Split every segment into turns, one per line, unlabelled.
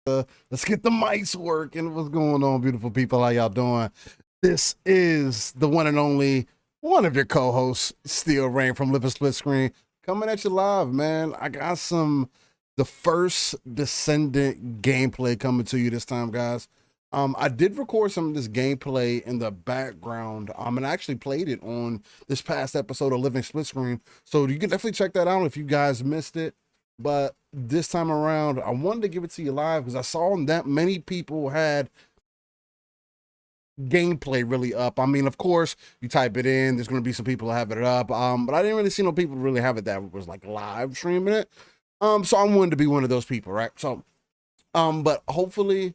let's get the mics working. What's going on, beautiful people? How y'all doing? This is the one and only one of your co-hosts, Steel Rain from Living Splitscreen, coming at you live, man. I got the first Descendant gameplay coming to you this time, guys. I did record some of this gameplay in the background, and I actually played it on this past episode of Living Splitscreen, so you can definitely check that out if you guys missed it. But this time around, I wanted to give it to you live because I saw that many people had gameplay really up. I mean, of course, you type it in, there's going to be some people have it up, but I didn't really see no people really have it that was like live streaming it. So I wanted to be one of those people, right? So, but hopefully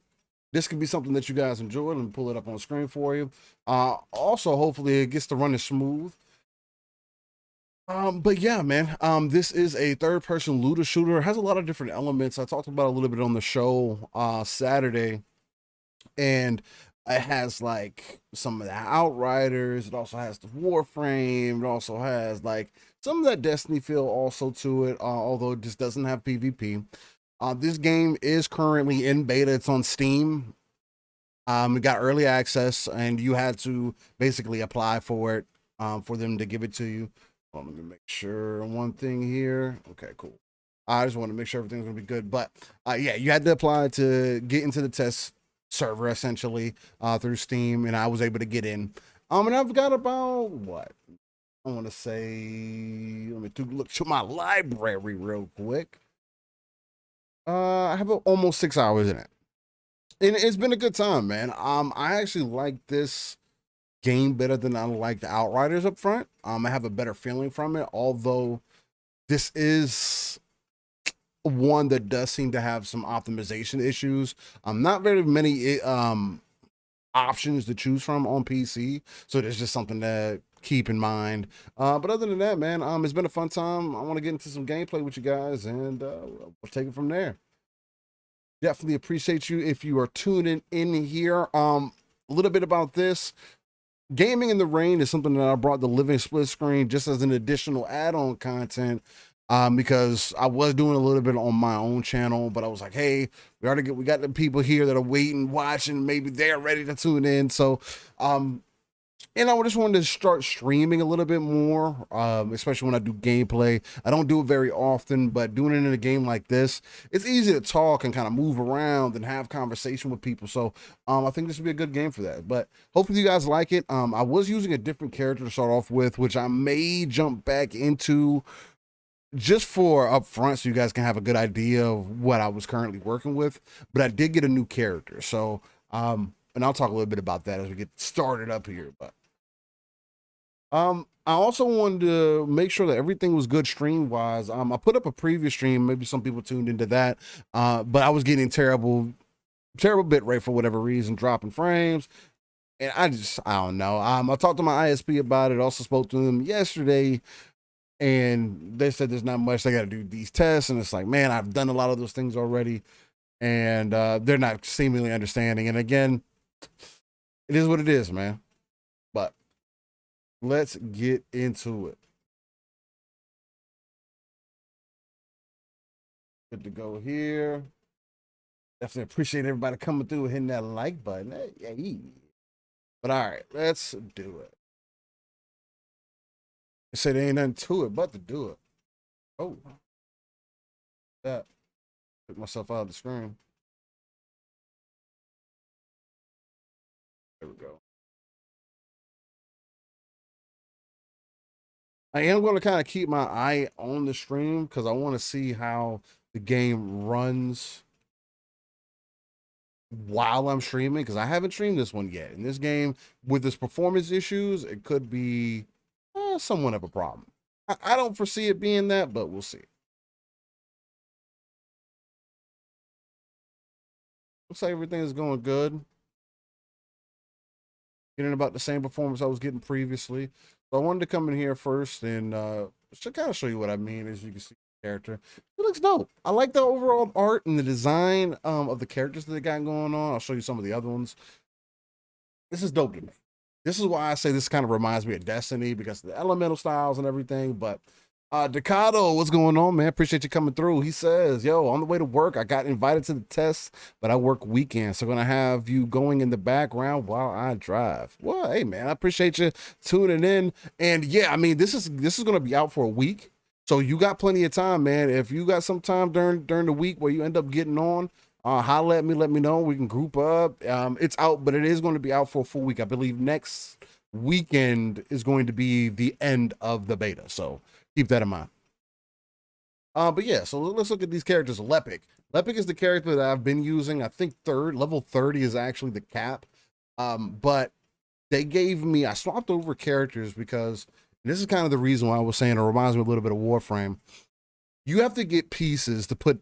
this could be something that you guys enjoy. Let me pull it up on the screen for you. Also, hopefully it gets to running smooth. But yeah, man, this is a third-person looter shooter. It has a lot of different elements. I talked about a little bit on the show Saturday, and it has like some of the Outriders. It also has the Warframe. It also has like some of that Destiny feel also to it, although it just doesn't have PvP. This game is currently in beta. It's on Steam. It got early access, and you had to basically apply for it for them to give it to you. Well, let me make sure one thing here. Okay, cool. I just want to make sure everything's gonna be good. But yeah, you had to apply to get into the test server essentially through Steam, and I was able to get in. And I've got about what I want to say. Let me look to my library real quick. I have almost 6 hours in it, and it's been a good time, man. I actually like this game better than I like the Outriders up front. I have a better feeling from it, although this is one that does seem to have some optimization issues. Not very many options to choose from on PC, so there's just something to keep in mind. But other than that, man, it's been a fun time. I want to get into some gameplay with you guys, and we'll take it from there. Definitely appreciate you if you are tuning in here. A little bit about this. Gaming in the Rain is something that I brought the Living Splitscreen just as an additional add-on content, because I was doing a little bit on my own channel, but I was like, hey, we got the people here that are waiting, watching, maybe they're ready to tune in. So and I just wanted to start streaming a little bit more, especially when I do gameplay. I don't do it very often, but doing it in a game like this, it's easy to talk and kind of move around and have conversation with people. So I think this would be a good game for that. But hopefully you guys like it. I was using a different character to start off with, which I may jump back into just for upfront so you guys can have a good idea of what I was currently working with. But I did get a new character. So, and I'll talk a little bit about that as we get started up here. But I also wanted to make sure that everything was good stream wise. I put up a previous stream, maybe some people tuned into that, but I was getting terrible bit rate for whatever reason, dropping frames, and I don't know. I talked to my ISP about it. Also spoke to them yesterday, and they said there's not much they got to do these tests, and it's like, man, I've done a lot of those things already, and they're not seemingly understanding. And again, it is what it is, man. But let's get into it. Good to go here. Definitely appreciate everybody coming through and hitting that like button. Hey. But all right, let's do it. I said there ain't nothing to it but to do it. Oh, that took myself out of the screen. There we go. I am going to kind of keep my eye on the stream because I want to see how the game runs while I'm streaming, because I haven't streamed this one yet. In this game, with its performance issues, it could be somewhat of a problem. I don't foresee it being that, but we'll see. Looks like everything is going good. Getting about the same performance I was getting previously. So I wanted to come in here first and to kind of show you what I mean. As you can see, the character, it looks dope. I like the overall art and the design of the characters that they got going on. I'll show you some of the other ones. This is dope to me. This is why I say this kind of reminds me of Destiny, because of the elemental styles and everything. But Decado, what's going on, man? Appreciate you coming through. He says, yo, on the way to work, I got invited to the test, but I work weekends. So gonna have you going in the background while I drive. Well, hey man, I appreciate you tuning in. And yeah, I mean, this is gonna be out for a week. So you got plenty of time, man. If you got some time during the week where you end up getting on, holla at me, let me know. We can group up. It's out, but it is going to be out for a full week. I believe next weekend is going to be the end of the beta. So keep that in mind. But yeah, so let's look at these characters. Lepic. Lepic is the character that I've been using. I think level 30 is actually the cap. But they gave me, I swapped over characters because this is kind of the reason why I was saying it reminds me a little bit of Warframe. You have to get pieces to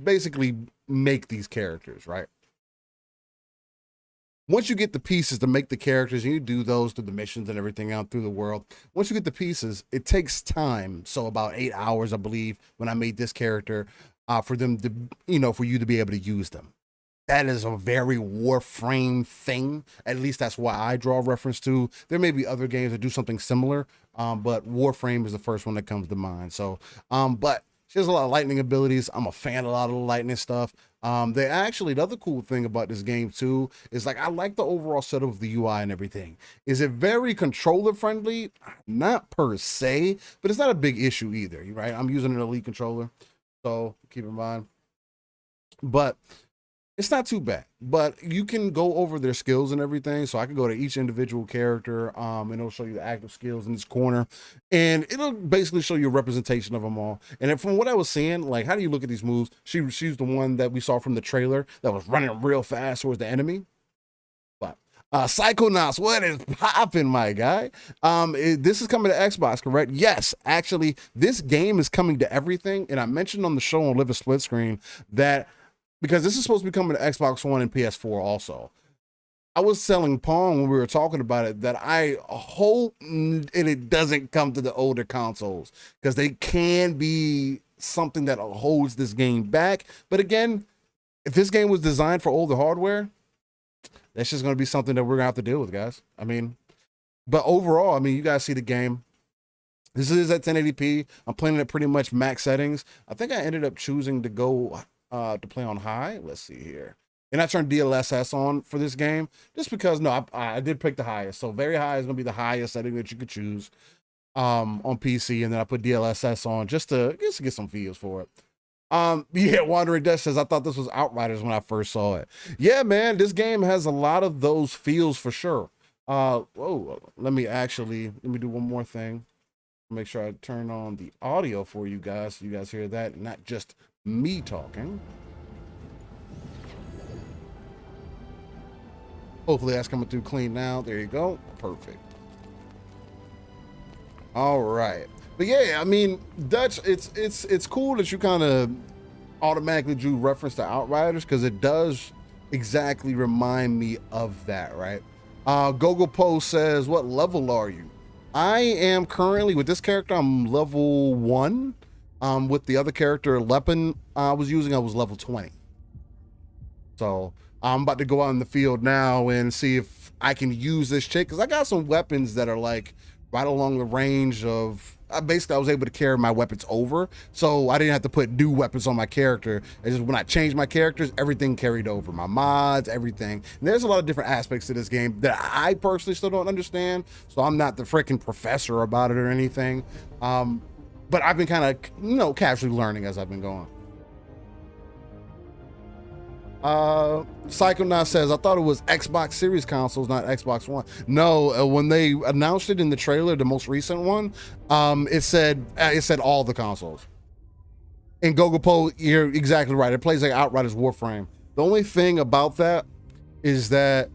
basically make these characters, right? Once you get the pieces to make the characters, and you do those through the missions and everything out through the world, once you get the pieces, it takes time. So about 8 hours, I believe, when I made this character, for them to, for you to be able to use them. That is a very Warframe thing. At least that's why I draw reference to. There may be other games that do something similar, but Warframe is the first one that comes to mind. So, but she has a lot of lightning abilities. I'm a fan of a lot of the lightning stuff. The other cool thing about this game too is like I like the overall setup of the UI and everything. Is it very controller friendly? Not per se, but it's not a big issue either, right? I'm using an Elite controller, so keep in mind. But it's not too bad, but you can go over their skills and everything. So I can go to each individual character, and it'll show you the active skills in this corner, and it'll basically show you a representation of them all. And from what I was seeing, like, how do you look at these moves? She's the one that we saw from the trailer that was running real fast towards the enemy. But Psychonauts, what is popping, my guy? This is coming to Xbox, correct? Yes, actually, this game is coming to everything. And I mentioned on the show on Living Splitscreen that, because this is supposed to be coming to Xbox One and PS4 also. I was telling Pong when we were talking about it that I hope it doesn't come to the older consoles, because they can be something that holds this game back. But again, if this game was designed for older hardware, that's just going to be something that we're going to have to deal with, guys. I mean, but overall, I mean, you guys see the game. This is at 1080p. I'm playing it at pretty much max settings. I think I ended up choosing to go to play on high. Let's see here. And I turned DLSS on for this game just because, no, I did pick the highest. So very high is going to be the highest setting that you could choose on PC. And then I put DLSS on just to get some feels for it. Yeah, Wandering Death says, I thought this was Outriders when I first saw it. Yeah, man, this game has a lot of those feels for sure. Let me do one more thing. Make sure I turn on the audio for you guys so you guys hear that, and not just me talking. Hopefully that's coming through clean now. There you go. Perfect. All right. But yeah, I mean, Dutch, it's cool that you kind of automatically drew reference to Outriders, because it does exactly remind me of that, right? Gogo Post says, what level are you? I am currently, with this character, I'm level 1. With the other character, Lepin, I was level 20. So I'm about to go out in the field now and see if I can use this chick, because I got some weapons that are like right along the range of, basically I was able to carry my weapons over, so I didn't have to put new weapons on my character. It's just when I changed my characters, everything carried over, my mods, everything. And there's a lot of different aspects to this game that I personally still don't understand, so I'm not the freaking professor about it or anything. But I've been kind of, casually learning as I've been going. Psychonaut says, I thought it was Xbox Series consoles, not Xbox One. No, when they announced it in the trailer, the most recent one, it said all the consoles. And Gogopo, you're exactly right. It plays like Outriders Warframe. The only thing about that is that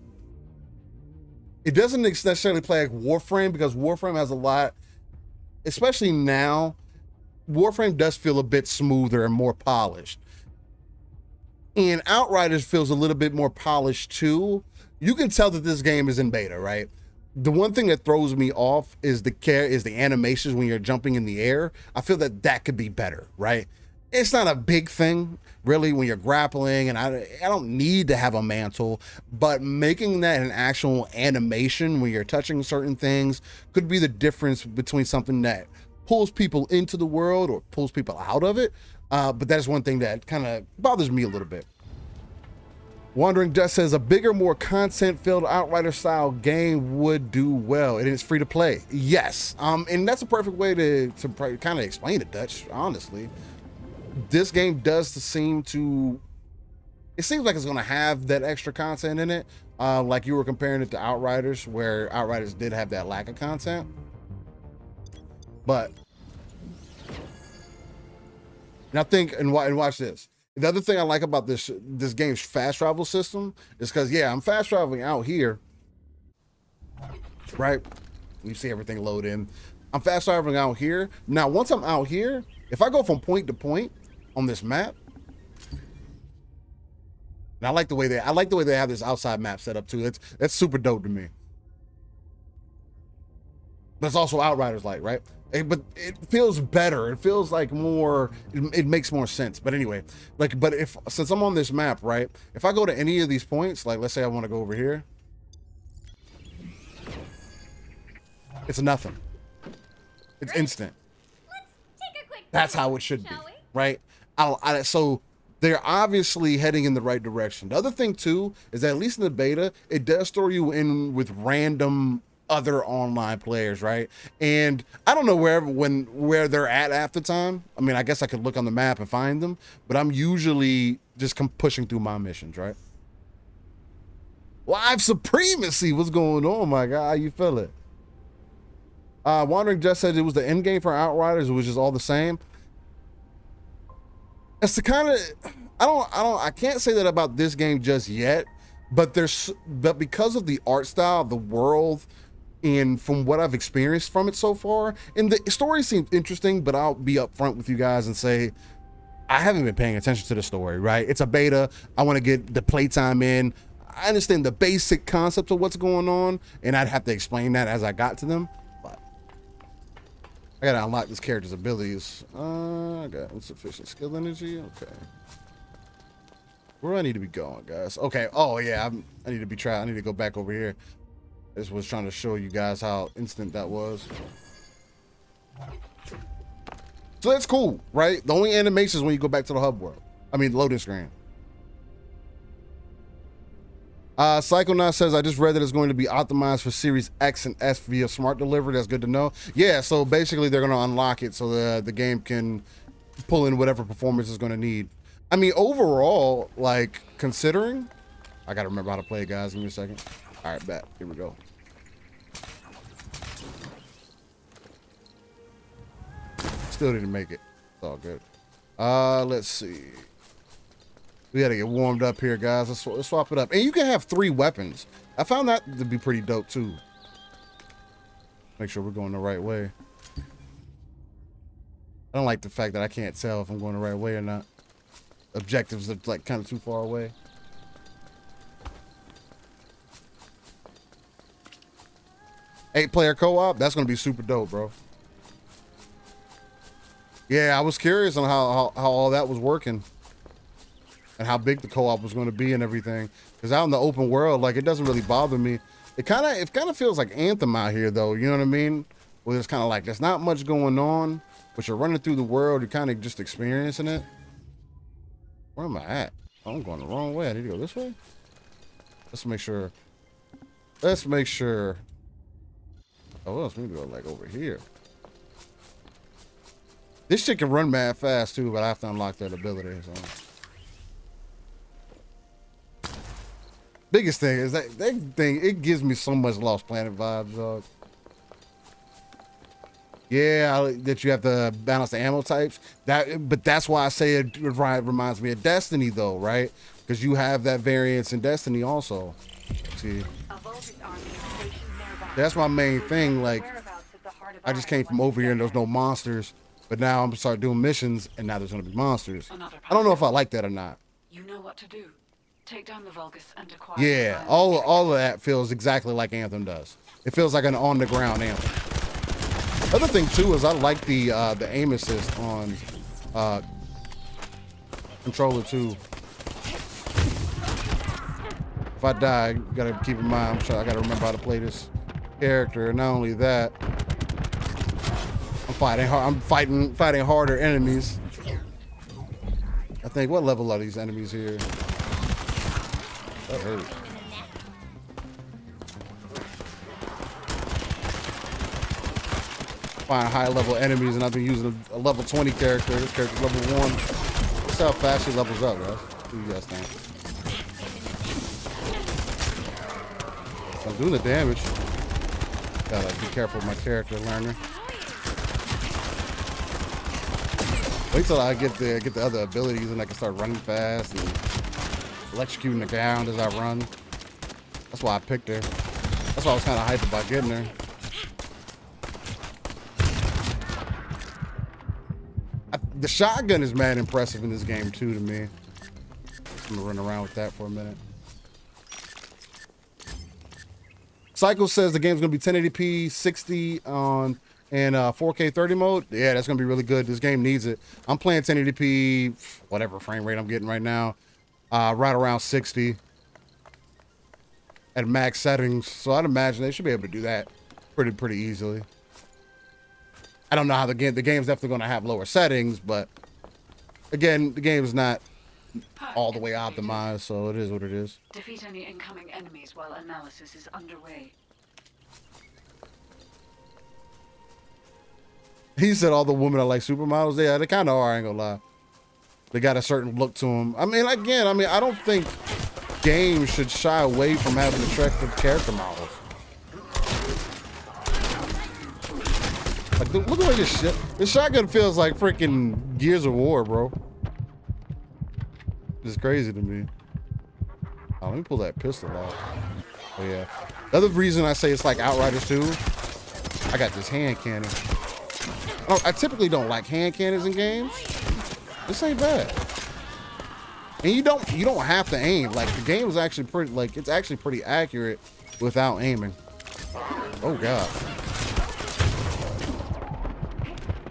it doesn't necessarily play like Warframe, because Warframe has a lot, especially now, Warframe does feel a bit smoother and more polished. And Outriders feels a little bit more polished too. You can tell that this game is in beta, right? The one thing that throws me off is the animations when you're jumping in the air. I feel that could be better, right? It's not a big thing, really, when you're grappling, and I don't need to have a mantle, but making that an actual animation when you're touching certain things could be the difference between something that pulls people into the world or pulls people out of it. But that's one thing that kind of bothers me a little bit. Wandering Dust says a bigger, more content-filled Outrider style game would do well, and it's free to play. Yes, and that's a perfect way to kind of explain it, Dutch. Honestly, this game does seem to. It seems like it's going to have that extra content in it, like you were comparing it to Outriders, where Outriders did have that lack of content. But, and I think, and watch this. The other thing I like about this game's fast travel system is because, yeah, I'm fast traveling out here, right? You see everything load in. I'm fast traveling out here. Now, once I'm out here, if I go from point to point on this map, and I like the way they have this outside map set up too. That's super dope to me. But it's also Outriders like, right? But it feels better. It feels like more, it makes more sense. But anyway, like, but since I'm on this map, right? If I go to any of these points, like let's say I want to go over here, it's nothing. It's instant.
Let's take a quick
That's how it should be, right? So they're obviously heading in the right direction. The other thing too is that at least in the beta, it does throw you in with random other online players, right? And I don't know where they're at half the time. I mean, I guess I could look on the map and find them, but I'm usually just pushing through my missions, right? Live supremacy, what's going on, my guy? How you feel it? Wandering just said it was the end game for Outriders, which is all the same. It's the kind of, I can't say that about this game just yet, but because of the art style, the world, and from what I've experienced from it so far, and the story seems interesting, but I'll be upfront with you guys and say, I haven't been paying attention to the story, right? It's a beta. I want to get the playtime in. I understand the basic concepts of what's going on, and I'd have to explain that as I got to them. But I gotta unlock this character's abilities. I got insufficient skill energy. Okay. Where do I need to be going, guys? Okay. Oh yeah, I need to go back over here. This was trying to show you guys how instant that was. So that's cool, right? The only animation is when you go back to the hub world. I mean, loading screen. Psychonaut says, I just read that it's going to be optimized for Series X and S via smart delivery. That's good to know. Yeah, so basically they're going to unlock it so the game can pull in whatever performance it's going to need. I mean, overall, like, considering... I got to remember how to play, guys. Give me a second. All right, back. Here we go. Still didn't make it. It's all good. Let's see. We got to get warmed up here, guys. Let's swap it up. And you can have 3 weapons. I found that to be pretty dope, too. Make sure we're going the right way. I don't like the fact that I can't tell if I'm going the right way or not. Objectives are, like, kind of too far away. Eight-player co-op, that's gonna be super dope, bro. Yeah, I was curious on how all that was working and how big the co-op was going to be and everything. Because out in the open world, like, it doesn't really bother me. It kind of feels like Anthem out here, though. You know what I mean? Where it's kind of like there's not much going on, but you're running through the world. You're kind of just experiencing it. Where am I at? Oh, I'm going the wrong way. I need to go this way. Let's make sure. Let's make sure. Oh, else we need to go like over here. This shit can run mad fast too, but I have to unlock that ability. So. Biggest thing is that thing. It gives me so much Lost Planet vibes, dog. Yeah, that you have to balance the ammo types. But that's why I say it reminds me of Destiny, though, right? Because you have that variance in Destiny also. See. That's my main thing. Like, I just came from over here and there's no monsters, but now I'm gonna start doing missions and now there's gonna be monsters. I don't know if I like that or not.
You know what to do. Take down the Vulgus and acquire.
Yeah, all of that feels exactly like Anthem does. It feels like an on the ground Anthem. Other thing too is I like the aim assist on controller too. If I die, you gotta keep in mind. I gotta remember how to play this character. And not only that, I'm fighting hard. I'm fighting harder enemies. I think, what level are these enemies here? That hurt. Find high level enemies, and I've been using a level 20 character. This character's level 1. Let's see how fast she levels up, guys. What do you guys think? I'm doing the damage. Gotta be careful with my character learner. Wait till I get the other abilities and I can start running fast and electrocuting the ground as I run. That's why I picked her. That's why I was kind of hyped about getting her. The shotgun is mad impressive in this game too to me. I'm gonna run around with that for a minute. Cycle says the game's gonna be 1080p 60 on and 4K 30 mode. Yeah, that's gonna be really good. This game needs it. I'm playing 1080p, whatever frame rate I'm getting right now, right around 60 at max settings. So I'd imagine they should be able to do that pretty easily. I don't know how the game's definitely gonna have lower settings, but again, the game's not all the way optimized, so it is what it is.
Defeat any incoming enemies while analysis is underway.
He said all the women are like supermodels. Yeah, they kind of are, I ain't gonna lie. They got a certain look to them. I mean, again, I don't think games should shy away from having attractive character models. Like, look at this shit. This shotgun feels like freaking Gears of War, bro. It's crazy to me. Oh, let me pull that pistol out. Oh yeah. The other reason I say it's like Outriders 2, I got this hand cannon. I typically don't like hand cannons in games. This ain't bad. And you don't have to aim. Like, the game is actually it's actually pretty accurate without aiming. Oh god.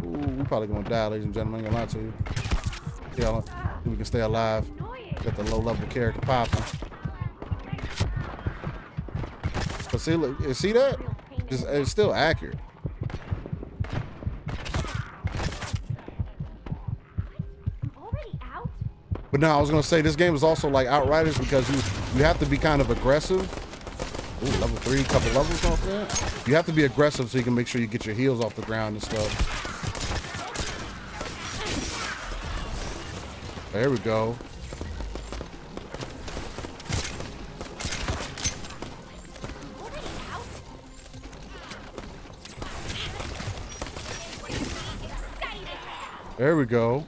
Ooh, we probably gonna die, ladies and gentlemen. I ain't gonna lie to you. Yeah, we can stay alive. Got the low level character popping. But see, look, see that? It's still accurate. But no, I was gonna say this game is also like Outriders because you have to be kind of aggressive. Ooh, level 3, couple levels off that. You have to be aggressive so you can make sure you get your heels off the ground and stuff. There we go. There we go.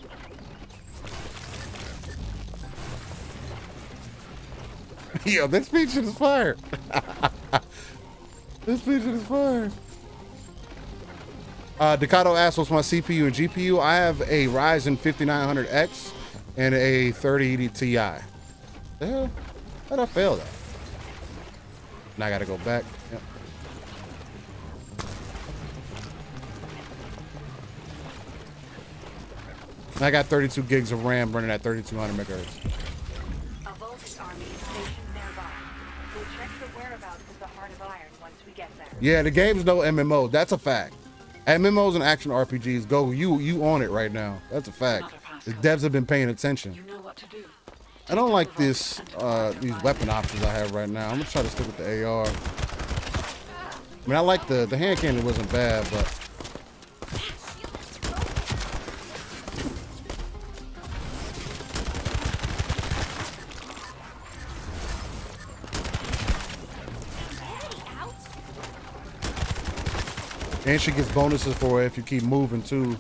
Yo, this feature is fire. This feature is fire. Decado asked what's my CPU and GPU. I have a Ryzen 5900X and a 3080 Ti. The hell? How'd I fail that? Now I gotta go back. Yep. I got 32 gigs of RAM running at 3200 megahertz.
A Vulcan army is stationed nearby. We'll check the whereabouts of the Heart of Iron once we get there.
Yeah, the game's no MMO. That's a fact. MMOs and action RPGs, go you on it right now. That's a fact. The devs have been paying attention.
You know what to do.
I don't like this these weapon options I have right now. I'm gonna try to stick with the AR. I mean, I like the hand cannon wasn't bad, but and she gets bonuses for it if you keep moving too.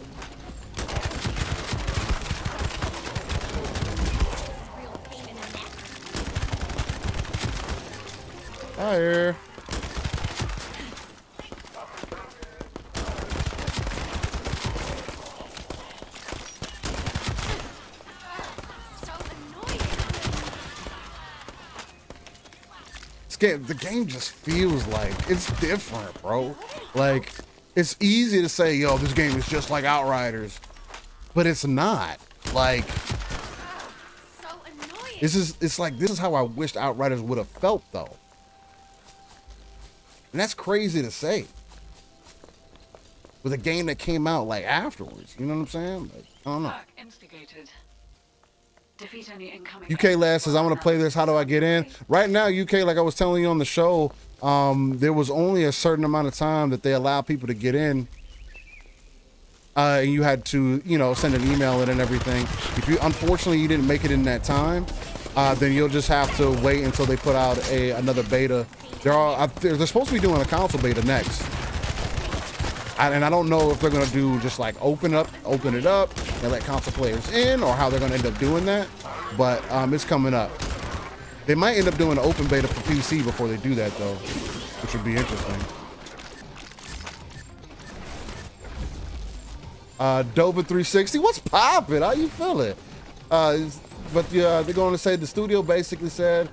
Hi here. The game just feels like it's different, bro. Like, it's easy to say, yo, this game is just like Outriders, but it's not. Like, it's like, this is how I wished Outriders would have felt, though. And that's crazy to say. with a game that came out like afterwards. You know what I'm saying? Like, I don't know.
Hack instigated. Defeat any incoming.
UK Lad says, I want to play this. How do I get in? Right now, UK, like I was telling you on the show, there was only a certain amount of time that they allow people to get in. And you had to, you know, send an email in and everything. If you, unfortunately, you didn't make it in that time, then you'll just have to wait until they put out another beta. They're supposed to be doing a console beta next. And I don't know if they're going to do just like open it up and let console players in, or how they're going to end up doing that. But it's coming up. They might end up doing an open beta for PC before they do that, though, which would be interesting. Dover 360, what's poppin'? How you feeling? But they're going to say the studio basically said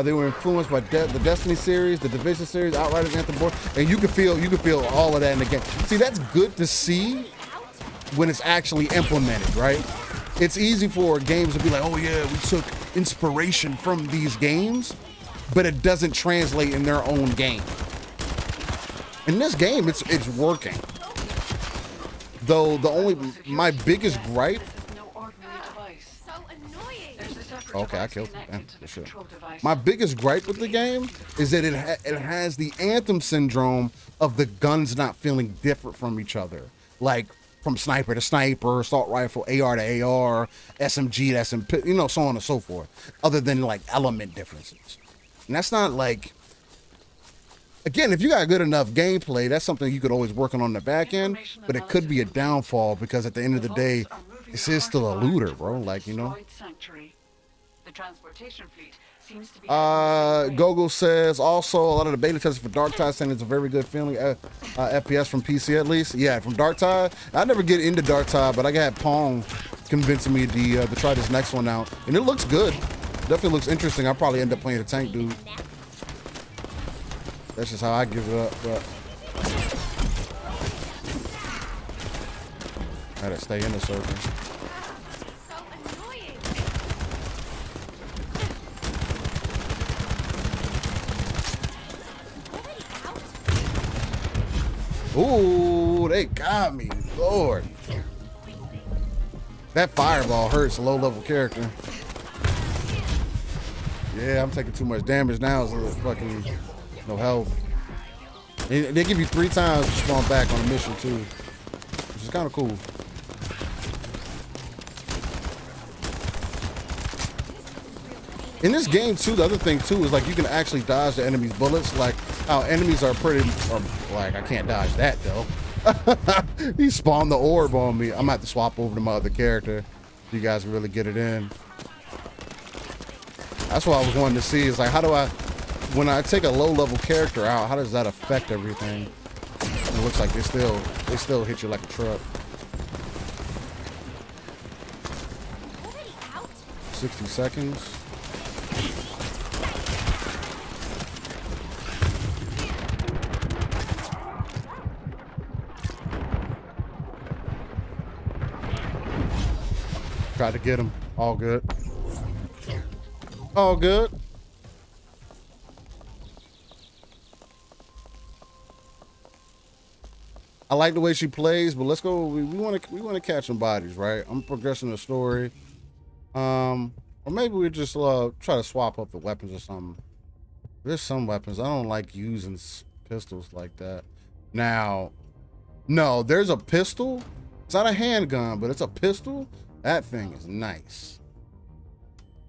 they were influenced by the Destiny series, the Division series, Outriders, Anthem Board, and you can feel all of that in the game. See, that's good to see when it's actually implemented, right? It's easy for games to be like, oh yeah, we took inspiration from these games, but it doesn't translate in their own game. In this game, it's working. Though my biggest gripe.
So annoying.
Okay, I killed him. For sure. My biggest gripe with the game is that it has the Anthem syndrome of the guns not feeling different from each other, like from sniper to sniper, assault rifle, AR to AR, SMG to SMP, you know, so on and so forth. Other than like element differences, and that's not like. Again, if you got good enough gameplay, that's something you could always work on the back end, but it could be a downfall because at the end of the day, this is still a looter, bro. Like, you know.
The transportation fleet seems to be
Gogo says also a lot of the beta testers for Darktide saying it's a very good feeling. FPS from PC at least. Yeah, from Darktide. I never get into Darktide, but I got Pong convincing me to try this next one out, and it looks good. Definitely looks interesting. I'll probably end up playing the tank dude. That's just how I give it up, but I gotta stay in the circle.
So annoying.
Ooh, they got me, Lord. That fireball hurts a low-level character. Yeah, I'm taking too much damage now. So it's fucking no health. They give you 3 times to spawn back on a mission too, which is kind of cool. In this game too, the other thing too is like you can actually dodge the enemy's bullets. Like how enemies are pretty, like I can't dodge that though. He spawned the orb on me. I'm gonna have to swap over to my other character so you guys can really get it in. That's what I was wanting to see is like how do I, when I take a low-level character out, how does that affect everything? It looks like they still hit you like a truck. 60 seconds. Tried to get him. All good. All good. I like the way she plays, but let's go. We want to catch some bodies, right? I'm progressing the story. Or maybe we just try to swap up the weapons or something. There's some weapons I don't like using pistols like that. Now, no, there's a pistol. It's not a handgun, but it's a pistol. That thing is nice.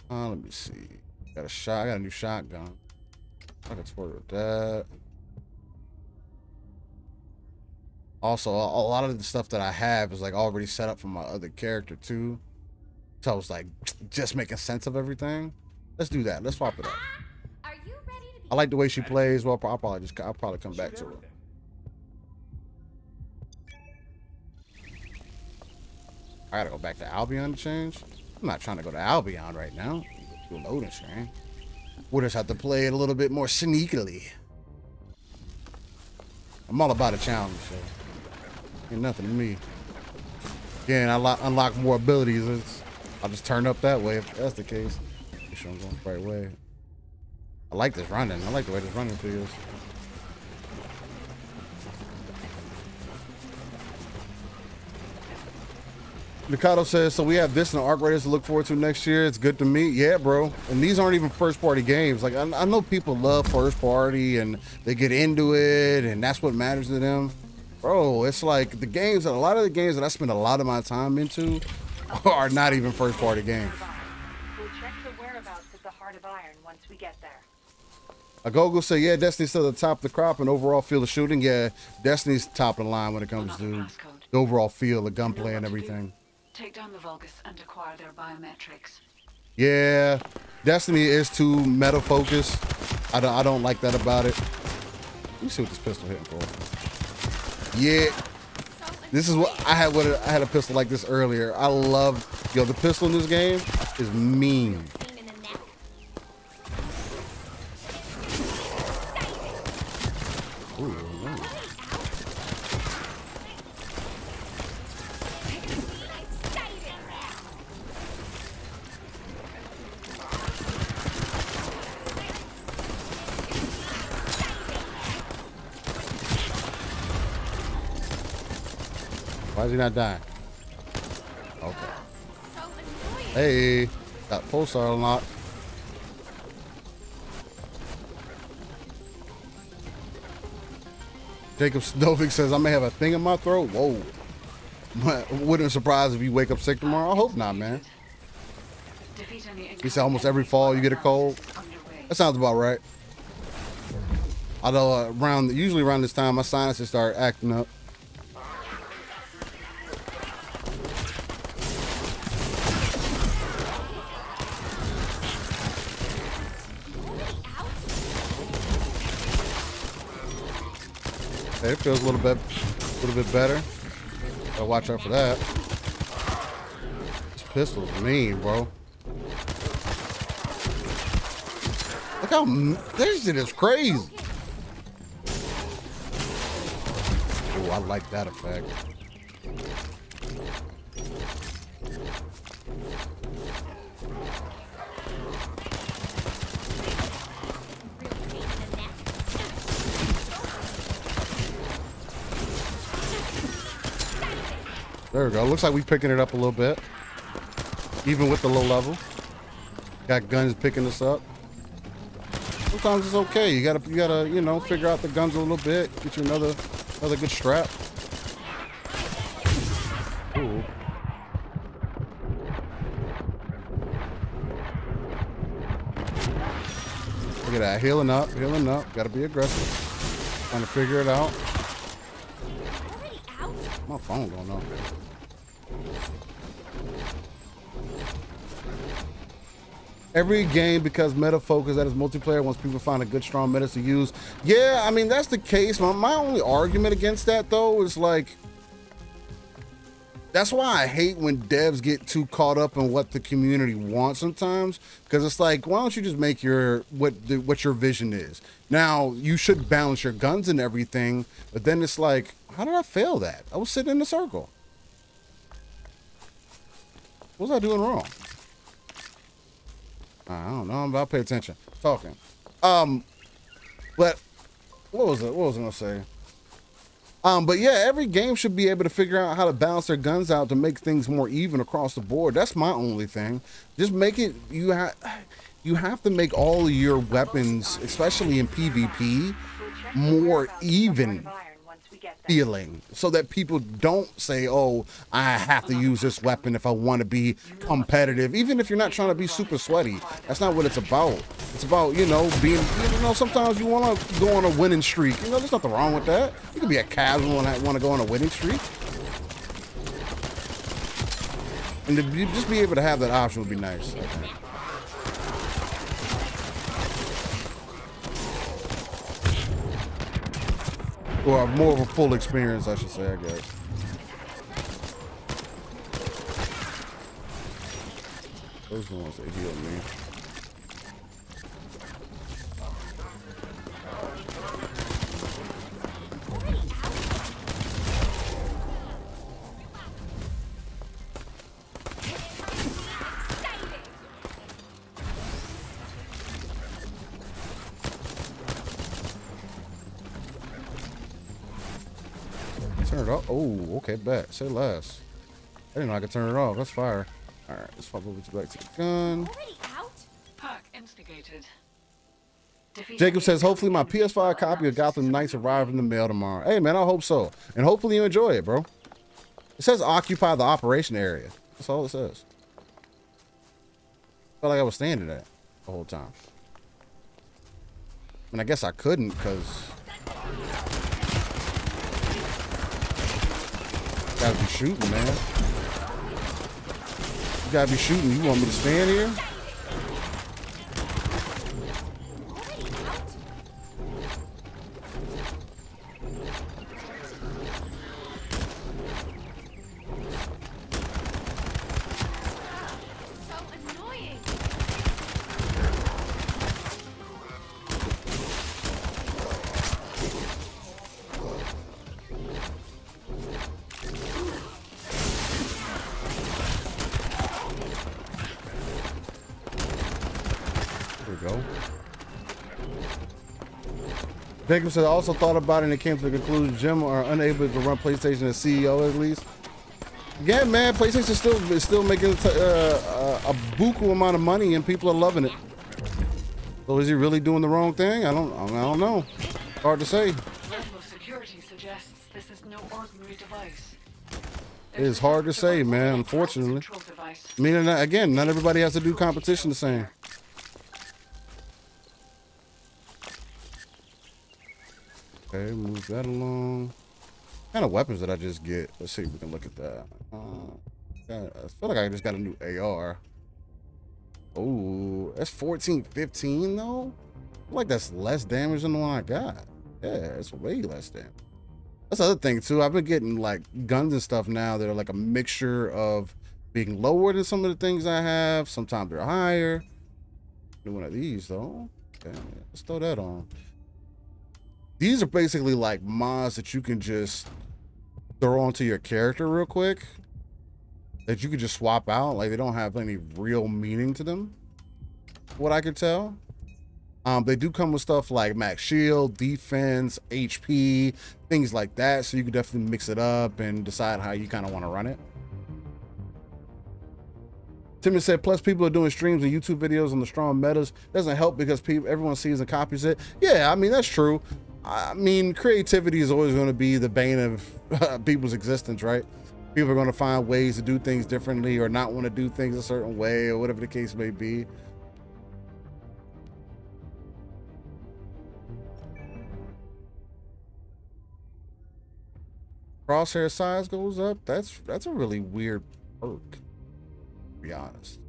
Let me see. Got a shot. I got a new shotgun. I can toy with that. Also, a lot of the stuff that I have is like already set up for my other character too. So I was like, just making sense of everything. Let's do that. Let's swap it up.
Are you ready to be
I like the way she plays. Well, I'll probably come back to her. I gotta go back to Albion to change. I'm not trying to go to Albion right now. Do a loading screen. We'll just have to play it a little bit more sneakily. I'm all about a challenge, so ain't nothing to me. Again, I unlock more abilities. I'll just turn up that way if that's the case. Make sure I'm going the right way. I like this running. I like the way this running feels. Mikado says, so we have this and Arc Raiders to look forward to next year. It's good to meet. Yeah, bro. And these aren't even first party games. Like, I know people love first party and they get into it and that's what matters to them. Bro, it's like the games, a lot of the games that I spend a lot of my time into are not even first party games.
We'll check the whereabouts of the Heart of Iron once we get there.
Agogo said, yeah, Destiny's still the top of the crop and overall feel of shooting. Yeah, Destiny's top of the line when it comes to the overall feel, the gunplay and everything.
Take down the Vulgus and acquire their biometrics.
Yeah, Destiny is too meta focused. I don't like that about it. Let me see what this pistol hitting for. Yeah, this is what I had. I had a pistol like this earlier. I love, the pistol in this game is mean. Ooh, ooh. Why is he not dying? Okay. Hey, got pulsar unlocked. Jacob Snovic says, I may have a thing in my throat. Whoa. Wouldn't surprise if you wake up sick tomorrow. I hope not, man. He said almost every fall you get a cold. That sounds about right. Although usually around this time, my sinuses start acting up. It feels a little bit better. Gotta watch out for that. This pistol's mean, bro. Look how this shit is crazy. Oh, I like that effect. There we go. Looks like we're picking it up a little bit. Even with the low level. Got guns picking us up. Sometimes it's okay. You gotta, figure out the guns a little bit. Get you another good strap. Ooh. Look at that. Healing up. Gotta be aggressive. Trying to figure it out. My phone going off. Every game, because meta focus that is multiplayer, once people find a good strong meta to use. Yeah, I mean that's the case. My only argument against that though is like, that's why I hate when devs get too caught up in what the community wants sometimes, because it's like, why don't you just make what your vision is? Now you should balance your guns and everything, but then it's like, how did I fail that? I was sitting in a circle. What was I doing wrong? I don't know. I'm about to pay attention. Talking. But what was I gonna say? But yeah, every game should be able to figure out how to balance their guns out to make things more even across the board. That's my only thing. Just make it. You have to make all of your weapons, especially in PvP, more even feeling, so that people don't say, oh, I have to use this weapon if I want to be competitive, even if you're not trying to be super sweaty. That's not what it's about. It's about, being, sometimes you want to go on a winning streak. There's nothing wrong with that. You can be a casual and want to go on a winning streak. And to just be able to have that option would be nice, I think. Or more of a full experience, I should say, I guess. Those are the ones that healed me. Turn it up. Oh, okay, bet. Say less. I didn't know I could turn it off. That's fire. All right, let's pop over back to the gun.
Already out?
Hack instigated. Defeat
Jacob says,
enemy
hopefully my
companions
PS5
while
copy of
analysis
Gotham
is
Knights
underway.
arrive in the mail tomorrow. Hey, man, I hope so. And hopefully you enjoy it, bro. It says occupy the operation area. That's all it says. Felt like I was standing there the whole time. And I guess I couldn't because... Gotta be shooting, man. You gotta be shooting. You want me to stand here?
So annoying.
There we go. Jacob said, I also thought about it and it came to the conclusion Jim are unable to run PlayStation as CEO at least. Again, man, PlayStation is still making a buku amount of money and people are loving it. So is he really doing the wrong thing? I don't know. Hard to say.
Level of security suggests this is no ordinary device.
It is hard to say, man, unfortunately.
Control device.
I mean, again, not everybody has to do competition the same. Okay, move that along. What kind of weapons did I just get? Let's see if we can look at that. I feel like I just got a new AR. Oh, that's 1415 though? I feel like that's less damage than the one I got. Yeah, it's way less damage. That's the other thing too. I've been getting like guns and stuff now that are like a mixture of being lower than some of the things I have. Sometimes they're higher. New one of these though. Okay, let's throw that on. These are basically like mods that you can just throw onto your character real quick. That you can just swap out. Like they don't have any real meaning to them. What I could tell. They do come with stuff like max shield, defense, HP, things like that. So you can definitely mix it up and decide how you kind of want to run it. Timmy said, plus people are doing streams and YouTube videos on the strong metas. Doesn't help because everyone sees and copies it. Yeah, I mean, that's true. I mean, creativity is always going to be the bane of people's existence, right? People are going to find ways to do things differently or not want to do things a certain way or whatever the case may be. Crosshair size goes up. That's a really weird perk, to be honest.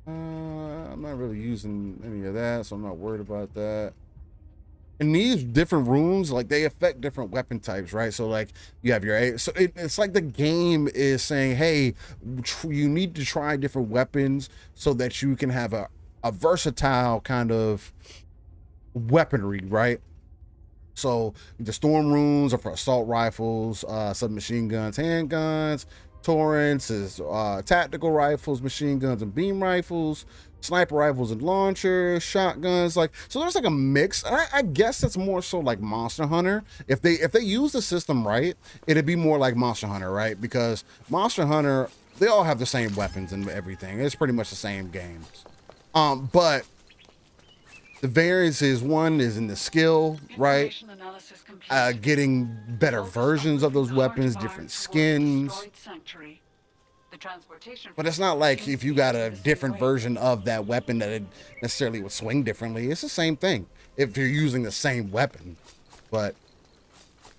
I'm not really using any of that, so I'm not worried about that. And these different rooms, like they affect different weapon types, right? So like you have your, so it's like the game is saying, hey, you need to try different weapons so that you can have a versatile kind of weaponry, right? So the storm rooms are for assault rifles, submachine guns, handguns. Torrents is tactical rifles, machine guns and beam rifles, sniper rifles and launchers, shotguns. Like, so there's like a mix. I guess it's more so like Monster Hunter. If they use the system right, it'd be more like Monster Hunter, right? Because Monster Hunter, they all have the same weapons and everything. It's pretty much the same games. But the variance is one is in the skill, right? Getting better versions of those weapons, different skins. But it's not like if you got a different version of that weapon that it necessarily would swing differently. It's the same thing if you're using the same weapon. But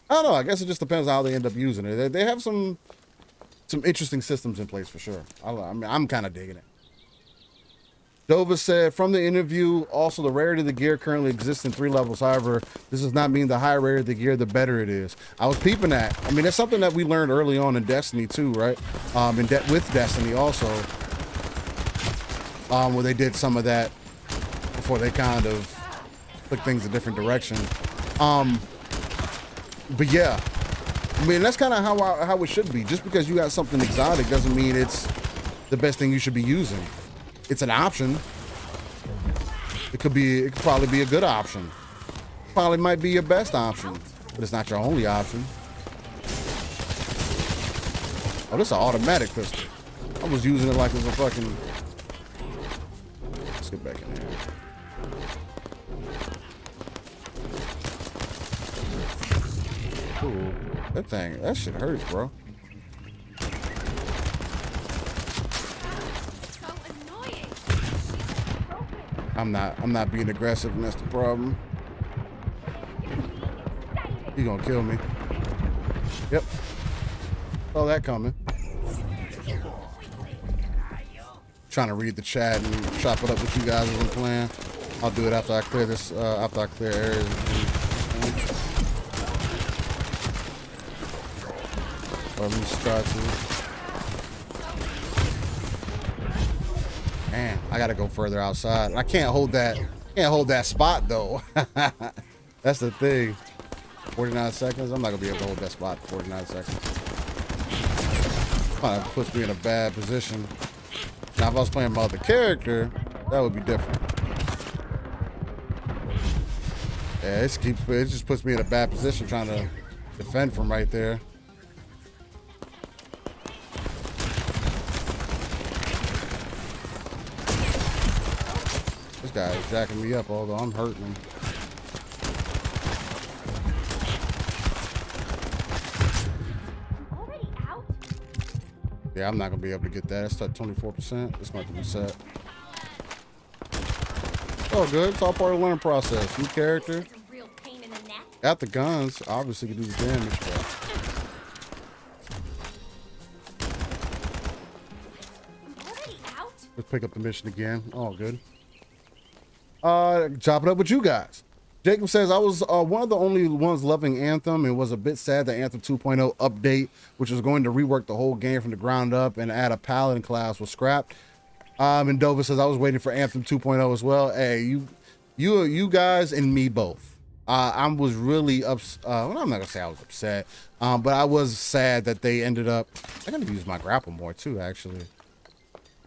I don't know. I guess it just depends on how they end up using it. They have some interesting systems in place for sure. I mean, I'm kind of digging it. Dova said, from the interview, also the rarity of the gear currently exists in 3 levels. However, this does not mean the higher rarity of the gear, the better it is. I was peeping that. I mean, that's something that we learned early on in Destiny too, right? With Destiny also, where they did some of that before they kind of took things a different direction. But yeah, I mean, that's kind of how it should be. Just because you got something exotic doesn't mean it's the best thing you should be using. It's an option. It could probably be a good option. Probably might be your best option, but it's not your only option. Oh, this is an automatic pistol. I was using it like it was a fucking... Let's get back in here. Ooh, that shit hurts, bro.
So annoying.
I'm not being aggressive, and that's the problem. He gonna kill me. Yep. Saw that coming. Trying to read the chat and chop it up with you guys as I'm playing. I'll do it after I clear this. After I clear areas. Or at least try to. Man, I gotta go further outside. I can't hold that. Can't hold that spot though. That's the thing. 49 seconds. I'm not gonna be able to hold that spot for 49 seconds. Kind of puts me in a bad position. Now, if I was playing my other character, that would be different. Yeah, it just puts me in a bad position trying to defend from right there. This guy is jacking me up, although I'm hurting him.
Already out?
Yeah, I'm not gonna be able to get that. It's at 24%. It's going to reset. Oh, good. It's all part of the learning process. New character.
It's a real pain in the neck.
Got the guns. Obviously, can do the damage. But
I'm already out?
let's pick up the mission again. All good. Chop it up with you guys. Jacob says, I was one of the only ones loving Anthem and was a bit sad that Anthem 2.0 update, which was going to rework the whole game from the ground up and add a paladin class, was scrapped. And Dova says, I was waiting for Anthem 2.0 as well. Hey, you guys and me both. I was really upset. Well, I'm not gonna say I was upset, but I was sad that they ended up. I gotta use my grapple more too, actually.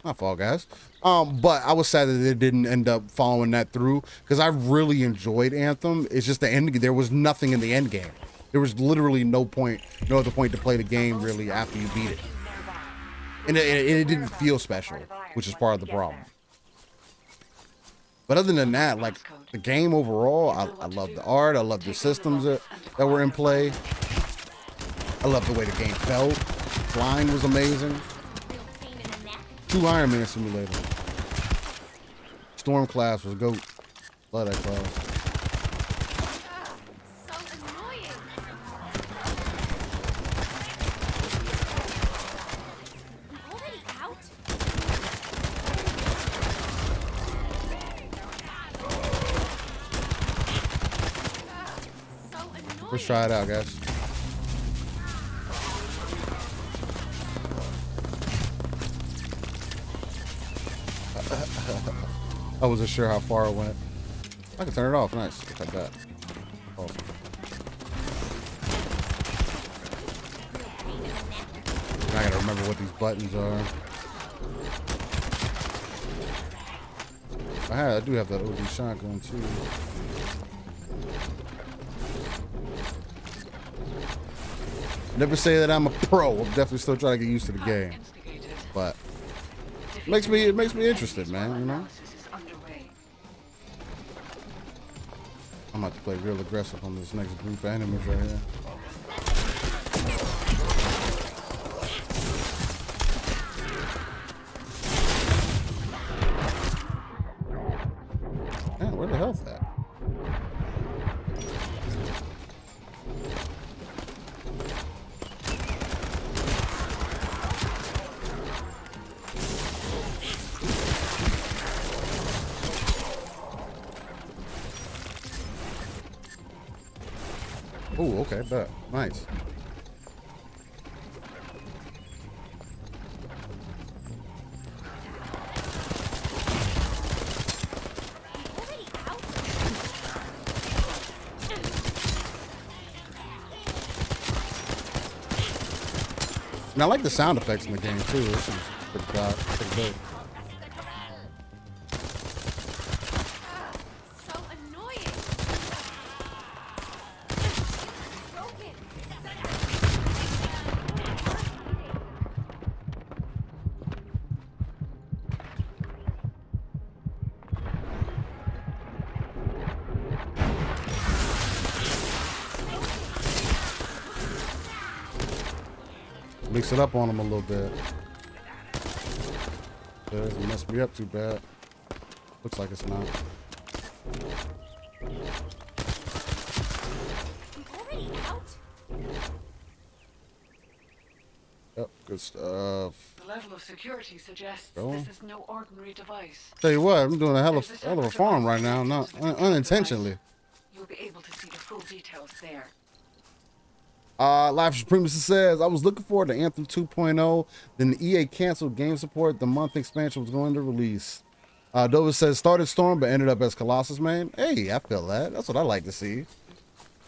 My fault, guys. But I was sad that they didn't end up following that through because I really enjoyed Anthem. It's just the end. There was nothing in the end game. There was literally no other point to play the game really after you beat it, and it didn't feel special, which is part of the problem. But other than that, like the game overall, I love the art. I love the systems that were in play. I love the way the game felt. Flying was amazing.
Real pain in the neck.
2 Iron Man Simulator. Storm class was GOAT. Love that class.
So annoying. I'm already out? So annoying.
Let's try it out, guys. I wasn't sure how far it went. I can turn it off. Nice. Look at that. Awesome. I gotta remember what these buttons are. I do have that OG shotgun too. Never say that I'm a pro. I'm definitely still trying to get used to the game, but it makes me interested, man. You know. I'm about to play real aggressive on this next group of enemies right here. Man, where the hell's that? Oh, okay, bet. Nice.
Already out?
And I like the sound effects in the game too. This is pretty dope.
So annoying. Broken.
Mix it up on him a little bit. That doesn't mess me up too bad. Looks like it's not.
I'm already out.
Yep, good stuff.
The level of security suggests
Go on.
this is no ordinary device.
Tell you what, I'm doing a hell
There's
of a
separate
farm
device
right now, not
connected to the
unintentionally.
device. You'll be able to see the full details there.
Life Supremacy says, I was looking forward to Anthem 2.0. Then the EA canceled game support. The month expansion was going to release. Dover says, started Storm, but ended up as Colossus, man. Hey, I feel that. That's what I like to see.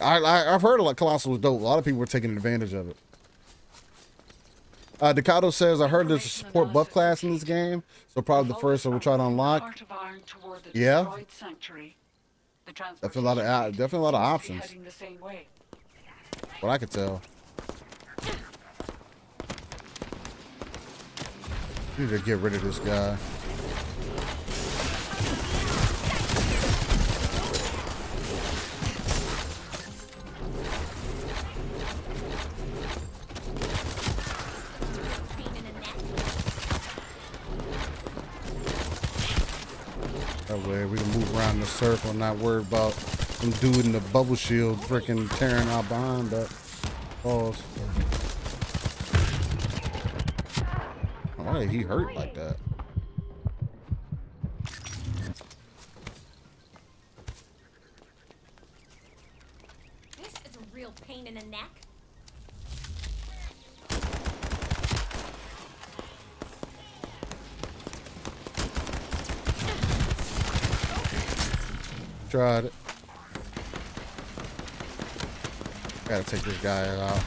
I've heard like Colossus was dope. A lot of people were taking advantage of it. Decado says, I heard there's a support buff class in this game. So probably the first that we'll try to unlock.
Heart of Iron toward the
Yeah.
destroyed sanctuary. The
Definitely a lot of options.
heading the same way.
What I could tell. Need to get rid of this guy.
Pain in the neck.
That way we can move around the circle and not worry about some dude in the bubble shield freaking tearing out behind that. Pause. Why did he hurt like that?
This is a real pain in the neck.
Tried it. Gotta take this guy out.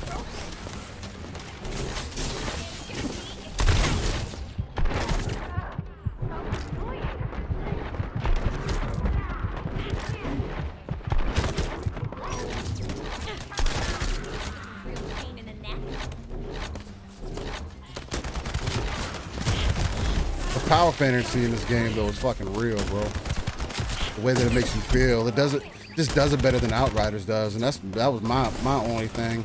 Real pain in the neck.
The power fantasy in this game though is fucking real, bro. The way that it makes you feel, it just does it better than Outriders does, and that was my only thing.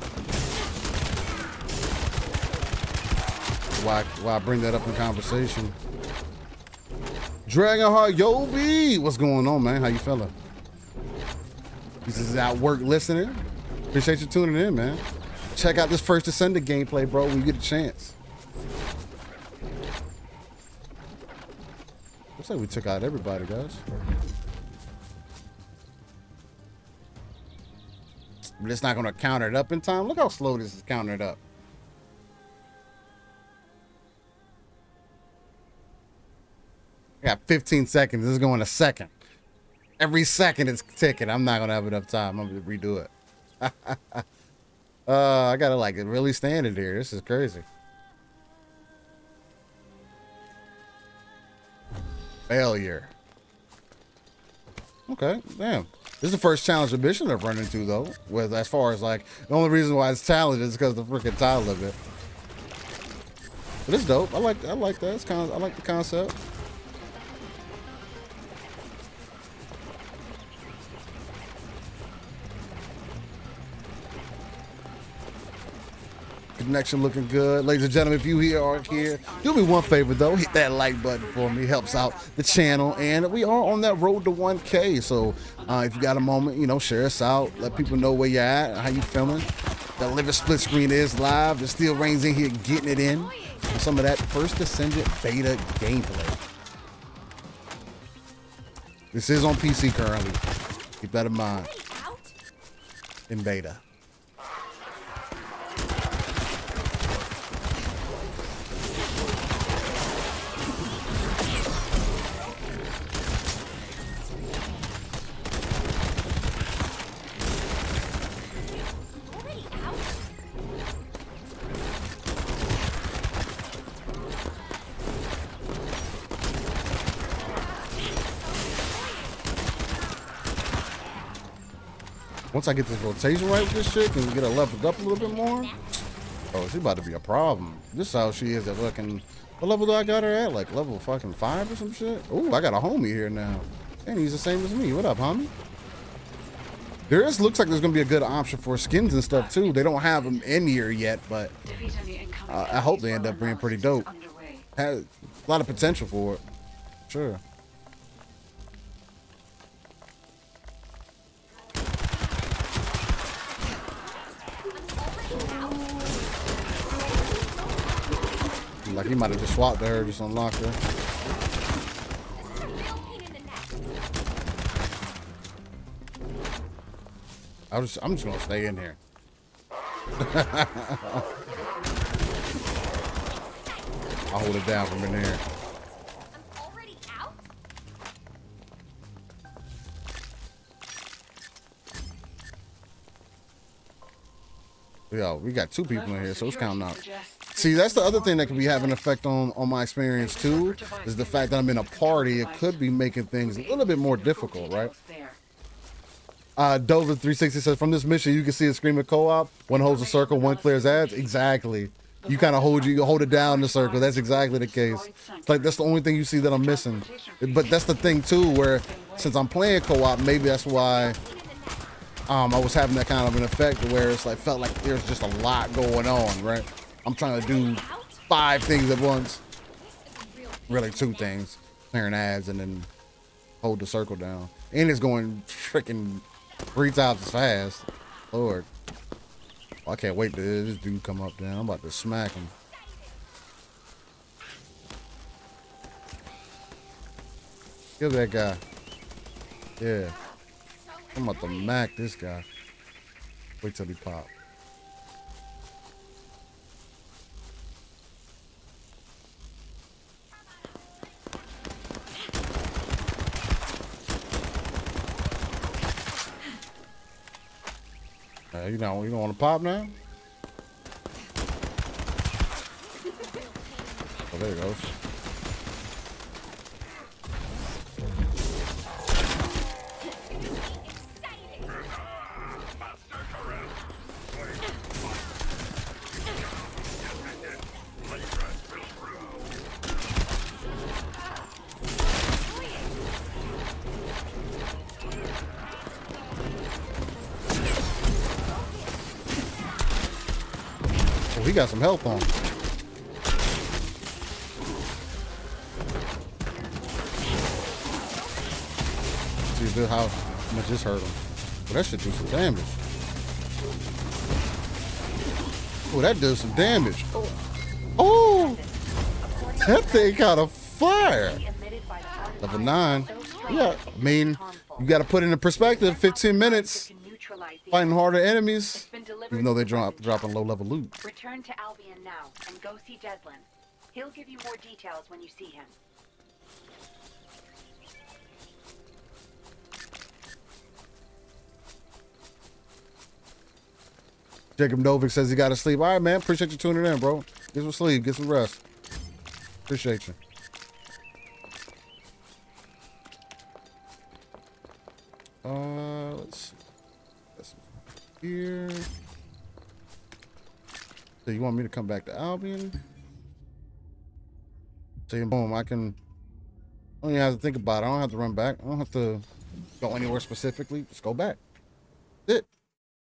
Why I bring that up in conversation. Dragonheart Yobi, what's going on, man? How you feeling? This is at work listening. Appreciate you tuning in, man. Check out this first Descendant gameplay, bro, when you get a chance. Looks like we took out everybody, guys. But it's not going to counter it up in time. Look how slow this is countered up. I got 15 seconds. This is going a second. Every second it's ticking. I'm not going to have enough time. I'm going to redo it. I got to like really stand it here. This is crazy. Failure. Okay, damn. This is the first challenge mission I've run into though. With as far as like the only reason why it's challenged is because of the freaking title of it. But it's dope. I like that. It's I like the concept. Connection looking good. Ladies and gentlemen, if you aren't here, do me one favor though, hit that like button for me. Helps out the channel, and we are on that road to 1K. So if you got a moment, you know, share us out. Let people know where you're at, how you feeling. The Living Splitscreen is live. The Steel Reigns in here getting it in. Some of that first Descendant beta gameplay. This is on PC currently. Keep that in mind.
Already out?
In beta.
Already out?
Once I get this rotation right with this chick and get her leveled up a little bit more, oh, she about to be a problem. This is how she is at fucking, what level do I got her at? Like level fucking 5 or some shit? Oh, I got a homie here now. And he's the same as me. What up, homie? Looks like there's gonna be a good option for skins and stuff too. They don't have them in here yet, but
Defeat any incoming
I hope they
enemies
end
while
up being pretty
analysis is
dope.
underway.
Has a lot of potential for it. Sure. Like he might have just swapped her, just unlocked her.
This is a real pain in the neck.
I'm just gonna stay in here. I'll hold it down from in here.
I'm already out?
Yo, we got 2 people in here, so it's counting out.
Suggests
See, that's the other thing that could be having an effect on my experience too, is the fact that I'm in a party. It could be making things a little bit more difficult, right?
there.
Dover 360 says, from this mission, you can see a screaming co-op. One holds a circle, one clears ads. Exactly. You kind of hold it down in the circle. That's exactly the case. It's like that's the only thing you see that I'm missing. But that's the thing too, where since I'm playing co-op, maybe that's why I was having that kind of an effect where it's like felt like there's just a lot going on, right? I'm trying to do 5 things at once.
This is a real pain
Really
in the
2
neck.
things. Clearing ads and then hold the circle down. And it's going freaking 3 times as fast. Lord. I can't wait to this dude come up there. I'm about to smack him. Kill that guy. Yeah. I'm about to mac this guy. Wait till he pop. You don't want to pop now? Oh, there it goes. Oh, he got some health on. See how much this hurt him. Well, that should do some damage. Oh, that does some damage. Oh, that thing got a fire. Level 9. Yeah, I mean, you got to put it into perspective. 15 minutes fighting harder enemies, even though they're dropping low-level loot.
Return to Albion now and go see Desmond. He'll give you more details when you see him.
Jacob Novik says he got to sleep. All right, man. Appreciate you tuning in, bro. Get some sleep. Get some rest. Appreciate you. Let's see. That's here. So you want me to come back to Albion? See, boom. I don't even have to think about it. I don't have to run back. I don't have to go anywhere specifically. Just go back. That's it.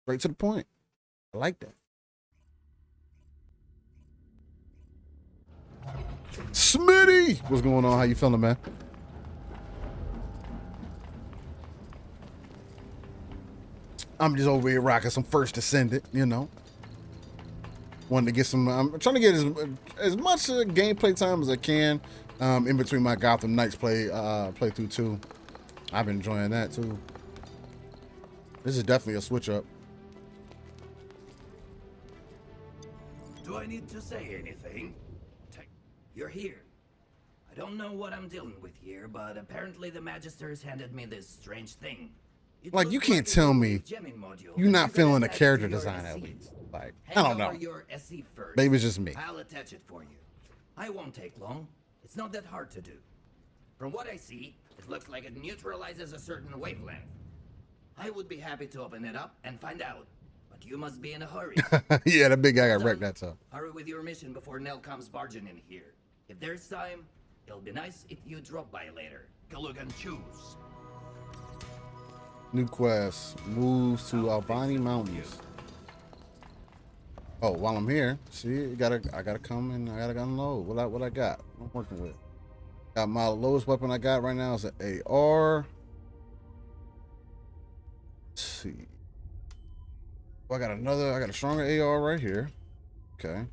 Straight to the point. I like that. Smitty! What's going on? How you feeling, man? I'm just over here rocking some first Descendant, you know. Wanted to get some, I'm trying to get as much gameplay time as I can in between my Gotham Knights playthrough too. I've been enjoying that too. This is definitely a switch up.
Do I need to say anything? You're here. I don't know what I'm dealing with here, but apparently the Magisters handed me this strange thing. It
Like,
looks
you can't
a
tell me
jamming module
you're
that
not
you can
feeling the
attach
character
to your
design at
SE.
least. Like, I
Hand
don't know.
over your SE first.
Maybe it's just me.
I'll attach it for you. I won't take long. It's not that hard to do. From what I see, it looks like it neutralizes a certain wavelength. I would be happy to open it up and find out, but you must be in a hurry.
Yeah, the big guy got
Done.
wrecked that time.
Hurry with your mission before Nell comes barging in here. If there's time, it'll be nice if you drop by later. Go look and choose.
New quest. Moves to Albany Mountains. Oh, while I'm here, see, I gotta come and I gotta unload. What I got? What I'm working with. Got my lowest weapon I got right now is an AR. Let's see. Oh, I got a stronger AR right here. Okay.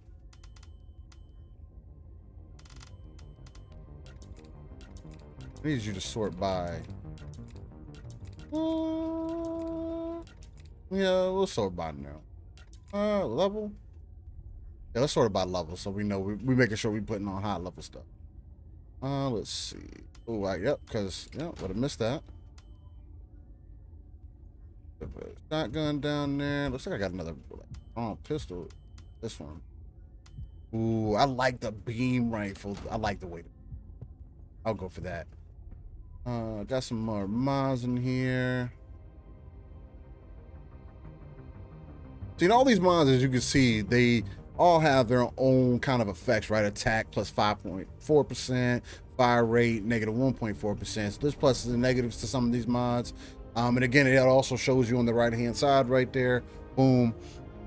I need you to sort by. Yeah, we'll sort by now. Level. Yeah, let's sort it by level so we know we making sure we putting on high level stuff. Let's see. Oh, yep, because would have missed that. Shotgun down there. Looks like I got another pistol. This one. Ooh, I like the beam rifle. I like the way. I'll go for that. Got some more mods in here. See, in all these mods, as you can see, they all have their own kind of effects, right? Attack plus 5.4%, fire rate negative 1.4%. So there's pluses and negatives to some of these mods. And again, it also shows you on the right-hand side right there. Boom.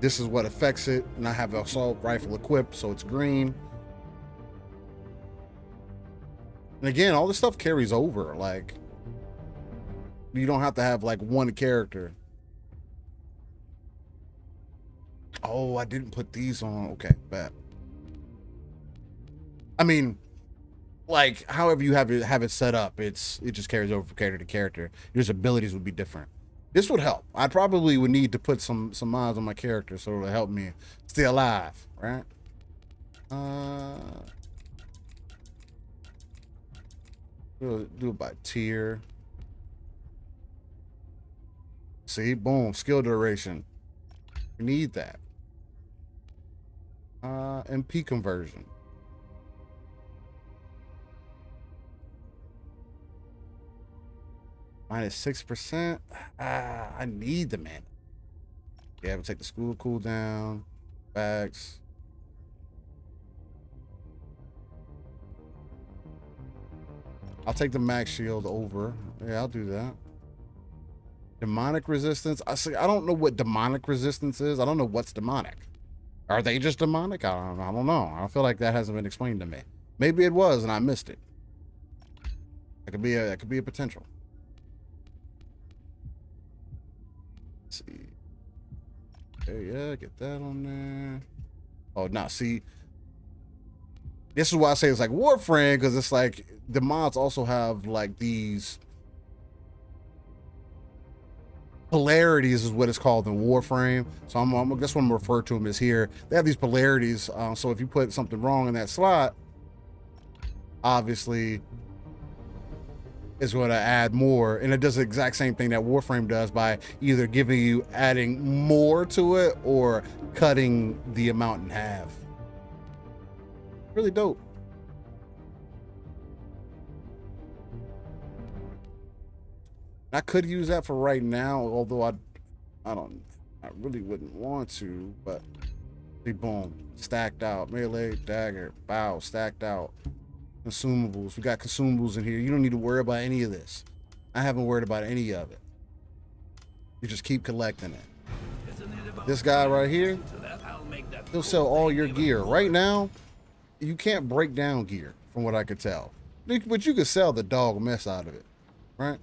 This is what affects it. And I have an assault rifle equipped, so it's green. And again, all this stuff carries over. Like, you don't have to have like one character. Oh, I didn't put these on. Okay, bad. I mean, like, however you have it set up, it just carries over from character to character. Your abilities would be different. This would help. I probably would need to put some mods on my character so it'll help me stay alive, right? Do it by tier. See, boom, skill duration. We need that. MP conversion. -6%. I need the mana. Yeah, we'll take the school cooldown. Bags. I'll take the max shield over. Yeah, I'll do that. Demonic resistance. I don't know what demonic resistance is. I don't know what's demonic. Are they just demonic? I don't know. I feel like that hasn't been explained to me. Maybe it was and I missed it. That could be a potential. Let's see. Okay, yeah, get that on there. Oh, no, see. This is why I say it's like Warframe, because it's like the mods also have like these polarities is what it's called in Warframe. So that's what I'm referring to them as here. They have these polarities. So if you put something wrong in that slot, obviously it's going to add more. And it does the exact same thing that Warframe does by either adding more to it or cutting the amount in half. Really dope. I could use that for right now, although I really wouldn't want to, but boom, stacked out. Melee, dagger, bow, stacked out. Consumables. We got consumables in here. You don't need to worry about any of this. I haven't worried about any of it. You just keep collecting it. This guy right here, he'll sell all your gear. Right now, you can't break down gear, from what I could tell. But you could sell the dog mess out of it, right?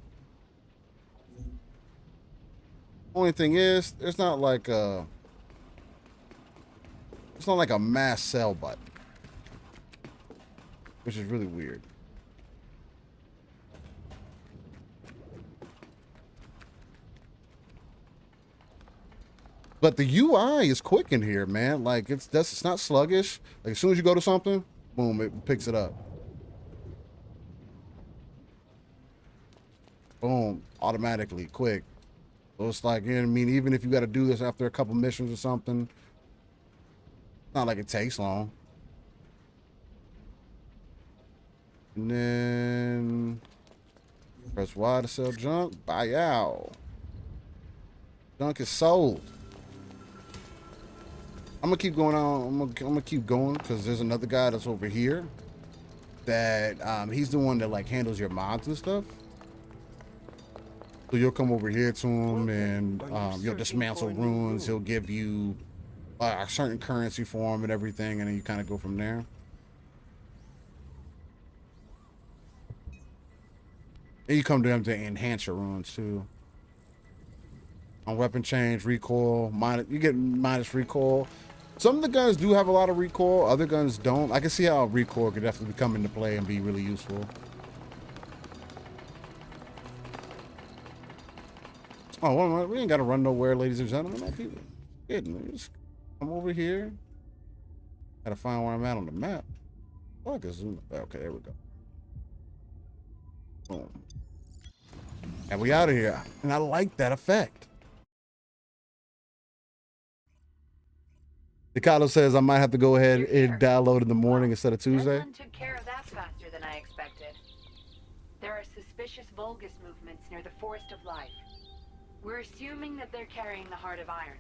Only thing is, it's not like a mass sell button, which is really weird. But the UI is quick in here, man. Like it's not sluggish. Like as soon as you go to something, boom, it picks it up. Boom, automatically, quick. So it's like, you know what I mean, even if you got to do this after a couple missions or something, it's not like it takes long. And then press Y to sell junk. Buy out. Junk is sold. I'm gonna keep going on. I'm gonna keep going because there's another guy that's over here that he's the one that like handles your mods and stuff. So you'll come over here to him and you'll dismantle ruins. He'll give you a certain currency for him and everything, and then you kind of go from there. And you come to him to enhance your ruins too. On weapon change, recoil, minus, you get minus recoil. Some of the guns do have a lot of recoil, other guns don't. I can see how recoil could definitely come into play and be really useful. Oh, well, we ain't got to run nowhere, ladies and gentlemen. People kidding me. Just come over here. Gotta find where I'm at on the map. Oh, I can zoom. Okay, there we go. Boom. And we out of here. And I like that effect. Ricardo says I might have to go ahead and download in the morning instead of Tuesday.
Desmond took care of that faster than I expected. There are suspicious Vulgus movements near the Forest of Life. We're assuming that they're carrying the Heart of Iron.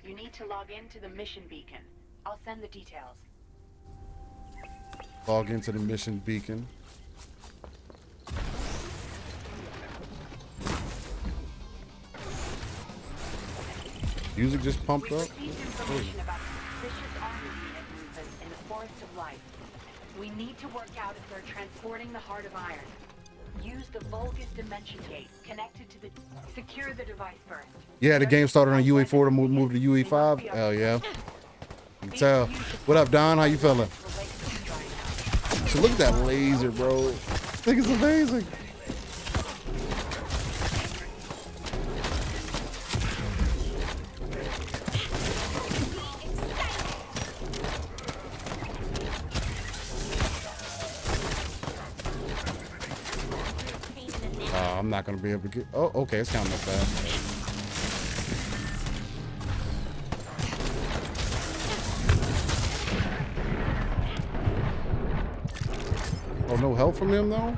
You need to log into the mission beacon. I'll send the details.
Log into the mission beacon. Music just pumped
We
up.
received information about suspicious army unit movements in the Forest of Life. We need to work out if they're transporting the Heart of Iron. Use the Vulgus Dimension Gate connected to the... Secure the device first.
Yeah, the game started on UE4 to move to UE5. Hell yeah. You can tell. What up, Don? How you feeling? So look at that laser, bro. I think it's amazing. I'm not gonna be able to get. Oh, okay, it's counting up fast. Oh, no help from him though.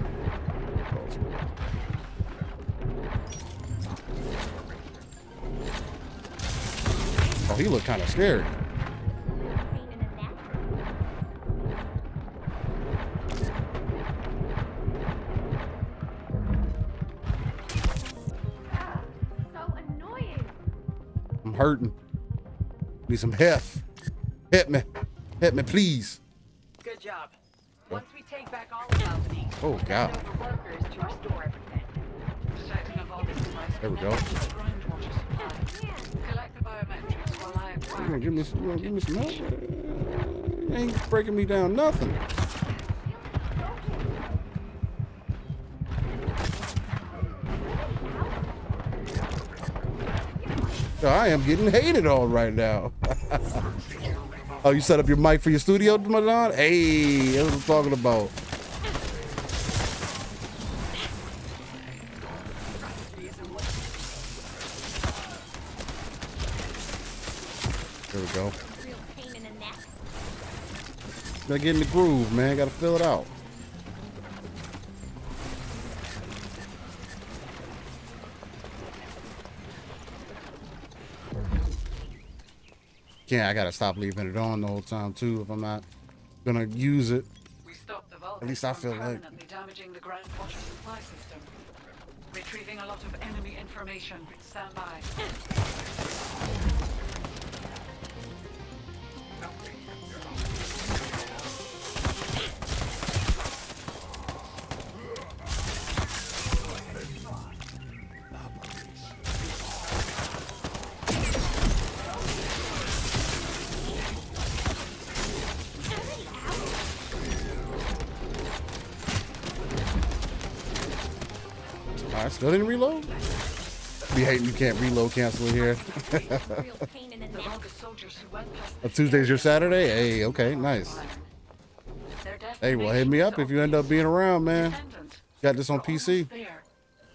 Oh, he looked kind of scary. Hurting. Need some heft. Hit me. Hit me, please.
Good job. Once we take back all of Albany,
oh God.
send over workers to restore everything.
Detecting a Vulgus device.
There we go.
Groundwater supply. Collect the biometrics while I
You
acquire.
gonna give me some help? You ain't breaking me down nothing. I am getting hated on right now. Oh, you set up your mic for your studio, Madon? Hey, that's what I'm talking about. There we go. Gotta get in the groove, man. Gotta fill it out. Yeah, I gotta stop leaving it on the whole time too if I'm not gonna use it.
We stopped the Vulgus
At least I
from
feel like.
permanently damaging the groundwater supply system. Retrieving a lot of enemy information. Stand by.
I still didn't reload? Be hating you can't reload cancel it here.
The Vulgus soldiers who went past
Tuesday's your Saturday? Hey, okay, nice. Hey, well, hit me up if you end up being around, man.
Descendant.
Got this on PC.
There.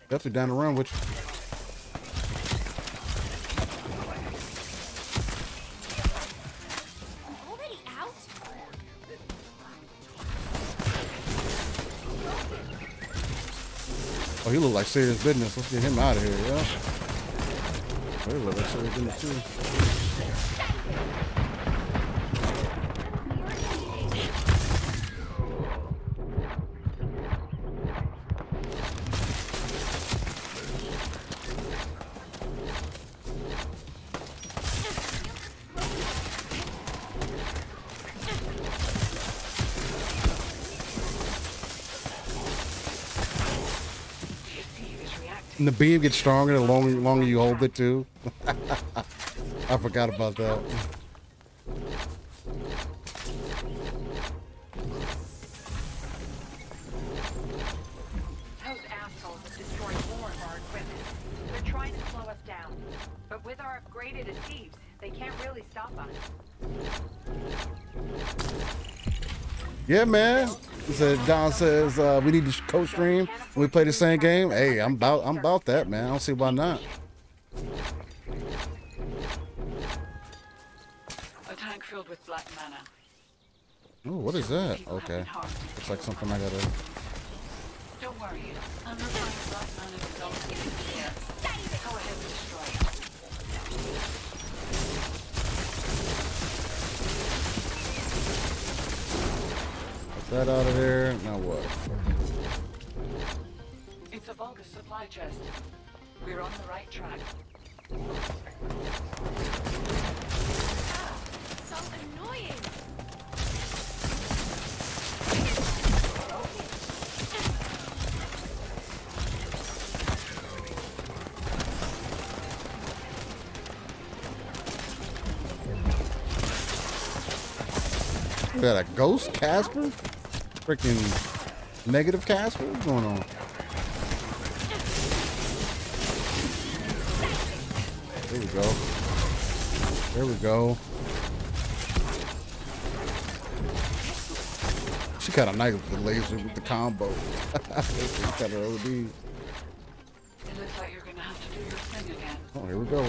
Definitely down the run with you.
Already out?
Oh, he look like serious business. Let's get him out of here, yeah. Oh, he look like serious business too. And the beam gets stronger the longer you hold it too. I forgot about that.
Those assholes have destroyed more of our equipment. They're trying to slow us down. But with our upgraded Thieves, they can't really stop us.
Yeah, man. Don says we need to co-stream. We play the same game. Hey, I'm about that, man. I don't see why not.
A tank filled with black mana.
Oh, what is that?
People have
Okay,
been harmed.
it's like something I gotta.
Don't worry. Unrefined black mana is also in the air. Go ahead and destroy it.
That out of there. Now what?
It's a Vulgus supply chest. We're on the right track.
So annoying.
Is that a ghost Casper? Freaking negative Casper? What's going on? There we go. There we go. She got a knife with the laser with the combo. She got her OD.
It looks like you're gonna have to do your thing again.
Oh, here we go.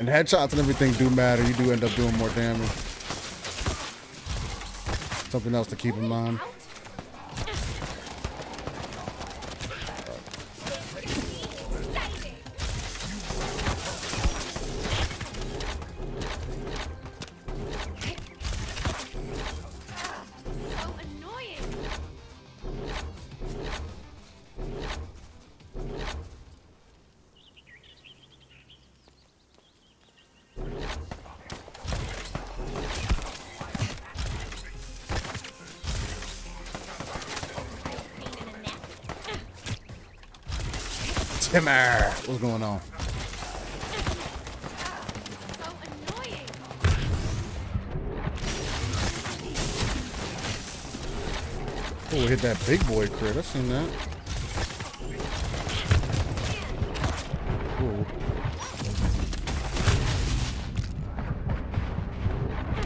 And headshots and everything do matter. You do end up doing more damage. Something else to keep in mind. Timmer, what's going on?
So annoying.
Oh, we hit that big boy crit. I seen that. Ooh.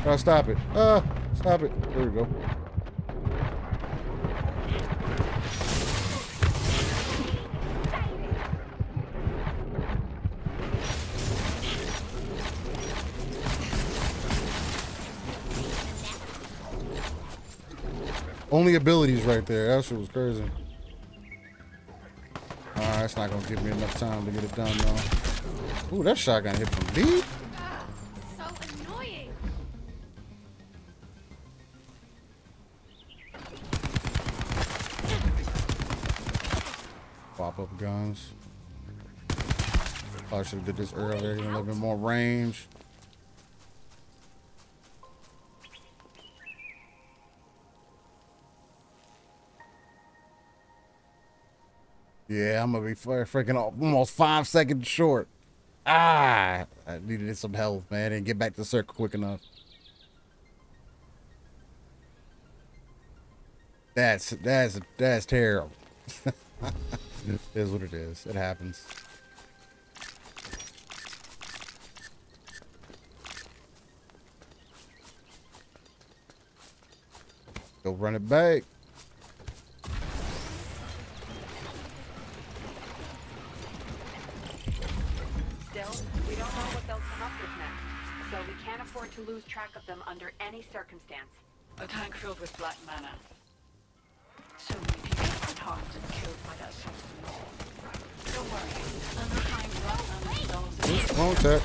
Oh, stop it. Stop it. There we go. Only abilities right there. That shit was crazy. Alright, that's not gonna give me enough time to get it done though. Ooh, that shotgun hit from deep.
So annoying.
Pop up guns. Probably should have did this earlier, get a little bit more range. Yeah, I'm gonna be freaking almost 5 seconds short. I needed some health, man, and get back to the circle quick enough. That's terrible. It is what it is. It happens. Go run it back.
We don't know what they'll come up with next, so we can't afford to lose track of them under any circumstance.
A tank filled with black mana. So many people have been harmed and killed by that substance. Don't worry. Unrefined black mana is also in the
Wrong tech.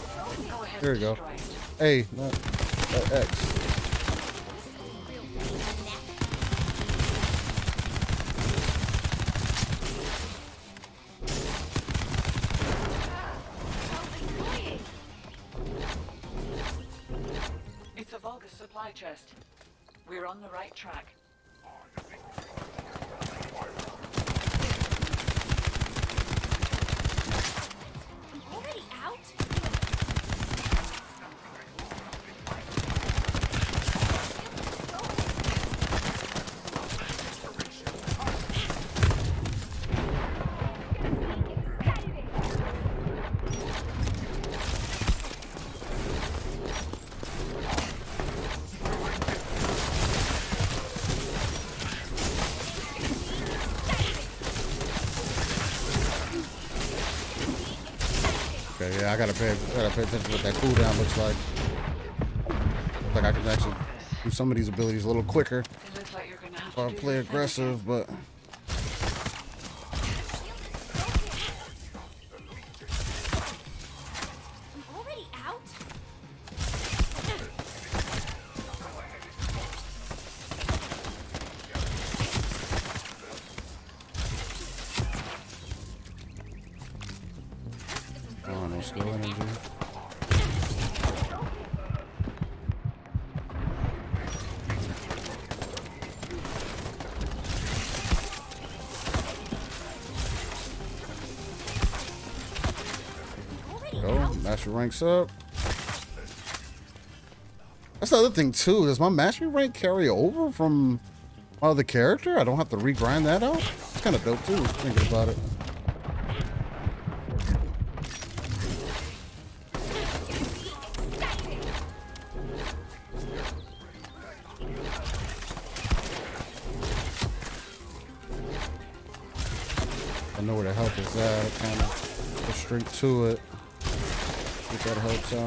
Go ahead
There
and
you go.
destroy it.
Hey, not X.
supply chest. We're on the right track.
Already out?
Okay, yeah, I gotta pay attention to what that cooldown looks like. Looks like I can actually do some of these abilities a little quicker
It looks like you're gonna have
if I
to do
play
this thing
aggressive, but
Already out?
oh, no skill energy. Go, master ranks up. That's the other thing too. Does my mastery rank carry over from my other character? I don't have to regrind that out. It's kind of dope too. Thinking about it. I know where the help is at. Kind of go straight to it. Get that helps out.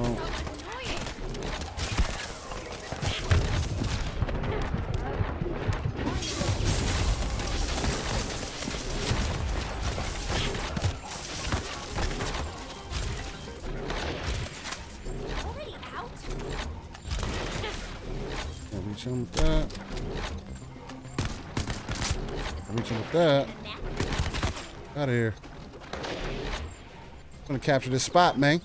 Already out?
Can't reach him with that. Can't reach him with that. Out of here. I'm gonna capture this spot, man.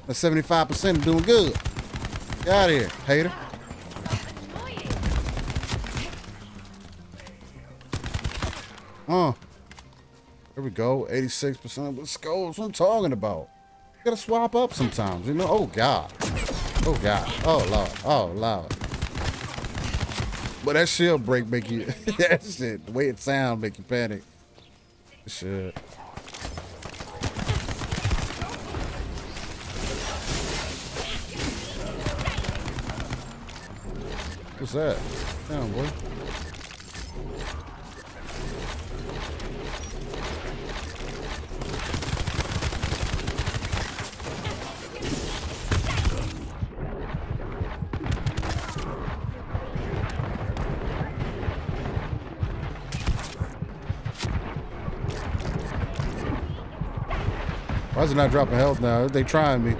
That's 75% of doing good. Get out of here, hater. Here we go. 86%. Let's go. That's what I'm talking about. You gotta swap up sometimes, you know? Oh, God. Oh, God. Oh, Lord. Oh, Lord. But that shield break make you... that shit, the way it sounds make you panic. Shit. What's that? Damn, boy. Why is it not dropping health now? They trying me.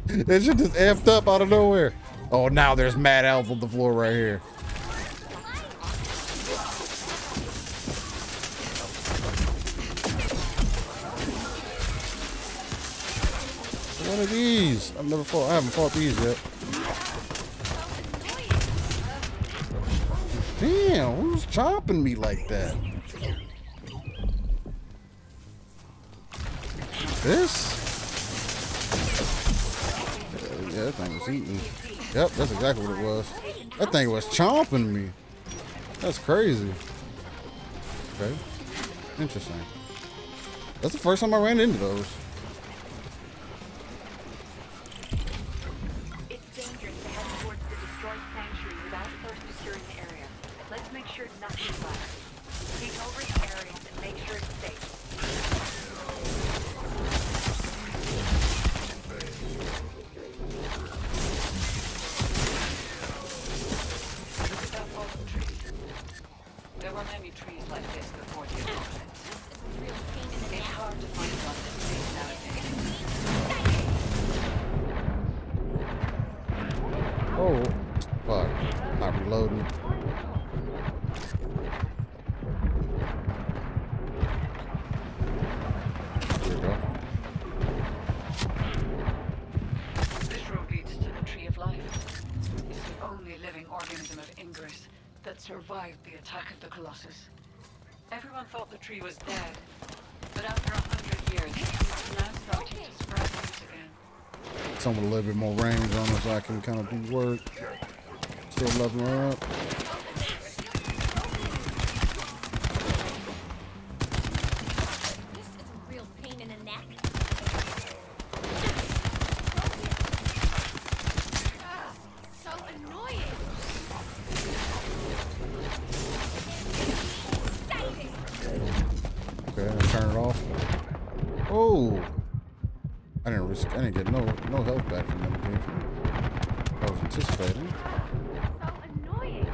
That shit just amped up out of nowhere. Oh, now there's mad elf on the floor right here. What are these? I haven't fought these yet. Damn, who's chopping me like that? This? Yeah, that thing was eating. Yep, that's exactly what it was. That thing was chomping me. That's crazy. Okay. Interesting. That's the first time I ran into those.
It's dangerous to head towards the destroyed sanctuary without first securing the area. Let's make sure nothing's left. Take over the area and make sure it's safe.
Look at that fallen tree. There were many trees like this before the apocalypse. It's hard to find one that's safe nowadays.
Oh, fuck. Not reloading. There we go.
that survived the attack of the Colossus. Everyone thought the tree was dead, but after 100 years, it's now starting to spread leaves again.
Some with a little bit more range on it so I can kind of do work. Still leveling up.
This is a real pain in the neck. So annoying.
Okay, I'll turn it off. Oh, I didn't get no health back from that engagement. I was anticipating.
So annoying.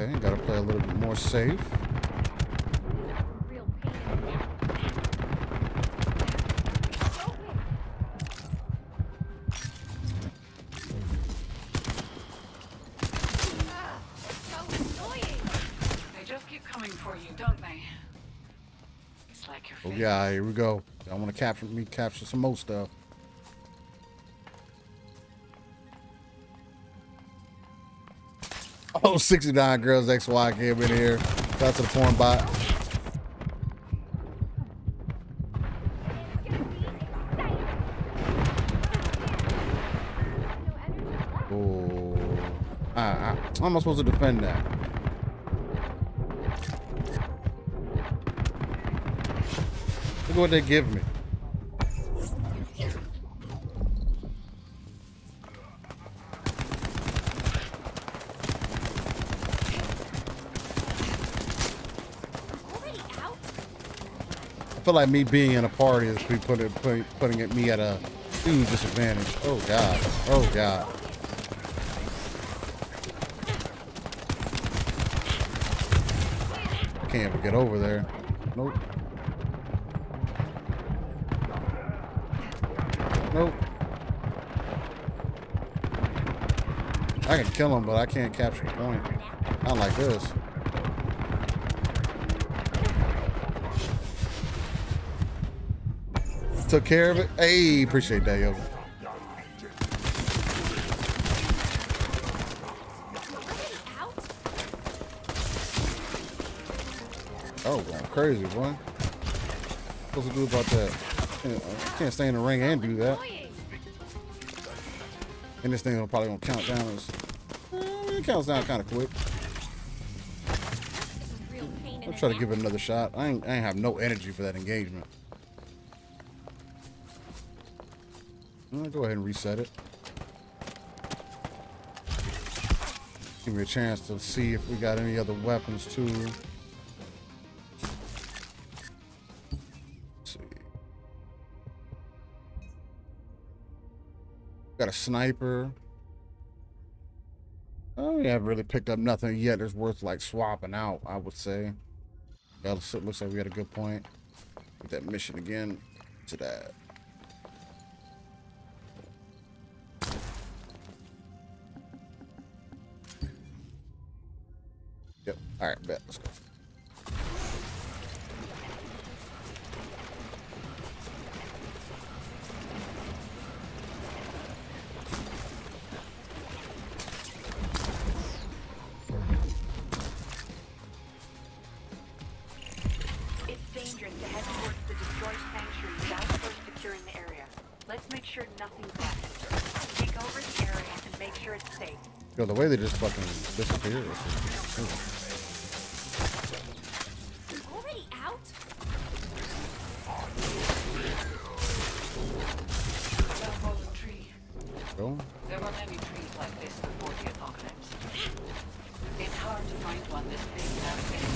Okay, gotta play a little bit more safe.
Real pain in the neck. So annoying.
They just keep coming for you, don't they? It's like your
Oh
fate.
yeah, here we go. I want to capture some more stuff. Oh, 69 girls XY came in here. Shout out to the porn bot. Oh, how am I supposed to defend that? Look at what they give me.
Already out?
I feel like me being in a party is putting me at a huge disadvantage. Oh god. Oh god. I can't even get over there. Nope. Nope. I can kill him, but I can't capture the point. Not like this. Took care of it. Hey, appreciate that, yo.
Out?
Oh, going crazy, boy. What's to do about that? Can't stay in the ring and do that.
Annoying.
And this thing will probably gonna count down as it counts down kind of quick.
This is a real pain in
I'll
the
try to
neck.
give it another shot. I ain't have no energy for that engagement. I'll go ahead and reset it. Give me a chance to see if we got any other weapons too. Let's see. Got a sniper. Oh, we haven't really picked up nothing yet that's worth like swapping out, I would say. Yeah, it looks like we had a good point. Put that mission again to that. Yep. All right, bet. Let's go.
It's dangerous to head towards the destroyed sanctuary without first securing the area. Let's make sure nothing's left. Take over the area and make sure it's safe.
Yo, the way they just fucking disappear.
Already out?
That fallen tree.
Go.
There were many trees like this before the apocalypse. It's hard to find one this big nowadays.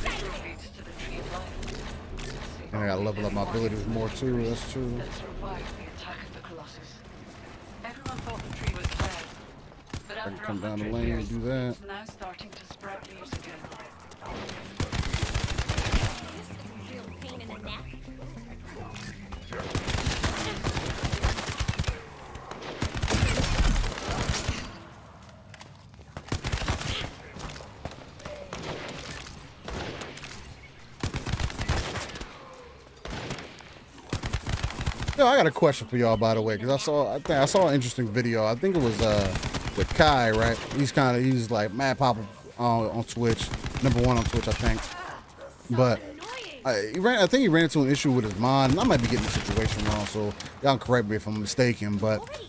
This leads to the tree of life.
And I gotta level up my abilities more too. That's true.
That survived the attack of the Colossus. Everyone thought the tree was dead, but
I can
after
come down the
100
lane
years,
and do that.
it's now starting to spread leaves again.
This is a real pain in the neck.
Yo, I got a question for y'all, by the way, because I think I saw an interesting video. I think it was with Kai, right? He's like mad popular on Twitch, #1 on Twitch, I think. But I think he ran into an issue with his mod, and I might be getting the situation wrong, so y'all can correct me if I'm mistaken. But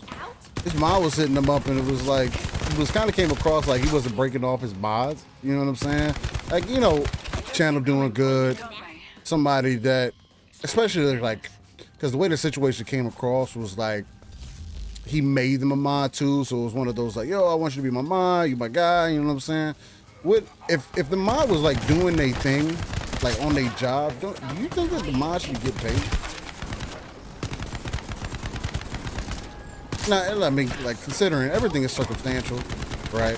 his mod was hitting him up, and it was kind of came across like he wasn't breaking off his mods. You know what I'm saying? Like, you know, channel doing good, somebody that, especially like, because the way the situation came across was like he made them a mod too, so it was one of those like, yo, I want you to be my mod, you my guy. You know what I'm saying? If the mod was like doing their thing, like on their job, do you think that the mod should get paid? Nah, I mean, like, considering everything is circumstantial, right?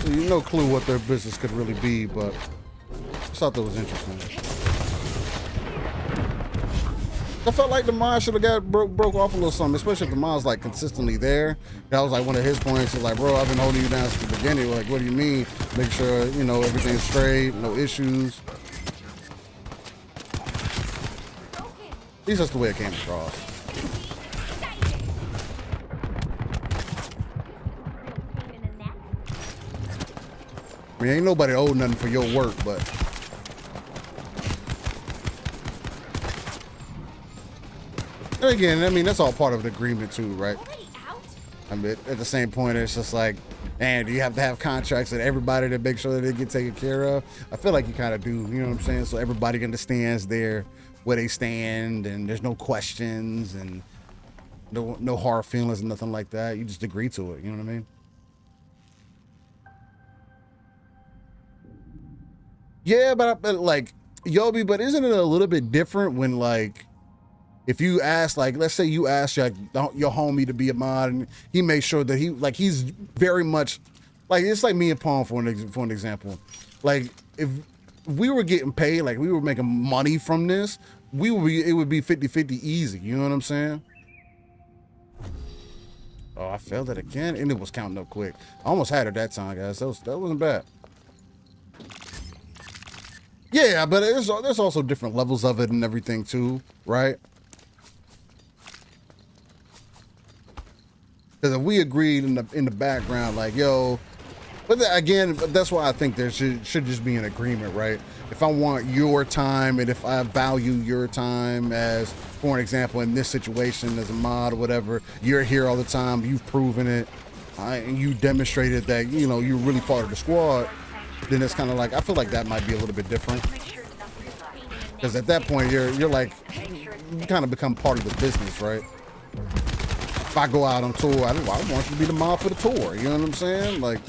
So you no clue what their business could really be, but I thought that was interesting. I felt like the mod should have got broke off a little something, especially if the mod's like consistently there. That was like one of his points. He's like, bro, I've been holding you down since the beginning. Like, what do you mean? Make sure, you know, everything's straight, no issues. At least that's the way it came across. I mean, ain't nobody owed nothing for your work, but and again, I mean, that's all part of the agreement too, right? I mean, at the same point, it's just like, man, do you have to have contracts with everybody to make sure that they get taken care of? I feel like you kind of do, you know what I'm saying? So everybody understands where they stand, and there's no questions and no hard feelings and nothing like that. You just agree to it, you know what I mean? Yeah, but like, Yobi, but isn't it a little bit different when, like, if you ask, like, let's say you ask your homie to be a mod, and he makes sure that he's very much, like, it's like me and Pong for an example. Like, if we were getting paid, like, we were making money from this, it would be 50-50 easy, you know what I'm saying? Oh, I failed it again, and it was counting up quick. I almost had it that time, guys. That wasn't bad. Yeah, but there's also different levels of it and everything too, right? Because if we agreed in the background, like, yo, but again, that's why I think there should just be an agreement, right? If I want your time and if I value your time, as for an example, in this situation as a mod or whatever, you're here all the time, you've proven it, and you demonstrated that, you know, you're really part of the squad, then it's kind of like, I feel like that might be a little bit different. Because at that point, you're like, you kind of become part of the business, right? If I go out on tour, I want you to be the mod for the tour. You know what I'm saying? Like,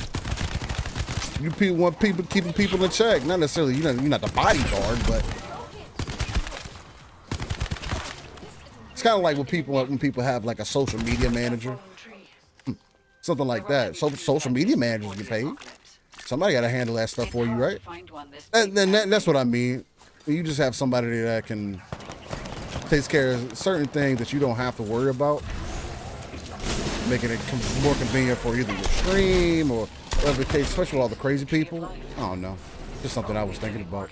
you want people keeping people in check. Not necessarily, you're not the bodyguard, but it's kind of like when people have like a social media manager, something like that. So social media managers get paid. Somebody got to handle that stuff for you, right? That's what I mean. You just have somebody that can takes care of certain things that you don't have to worry about, making it more convenient for either your stream or whatever the case, especially with all the crazy people. I don't know. Just something I was thinking about.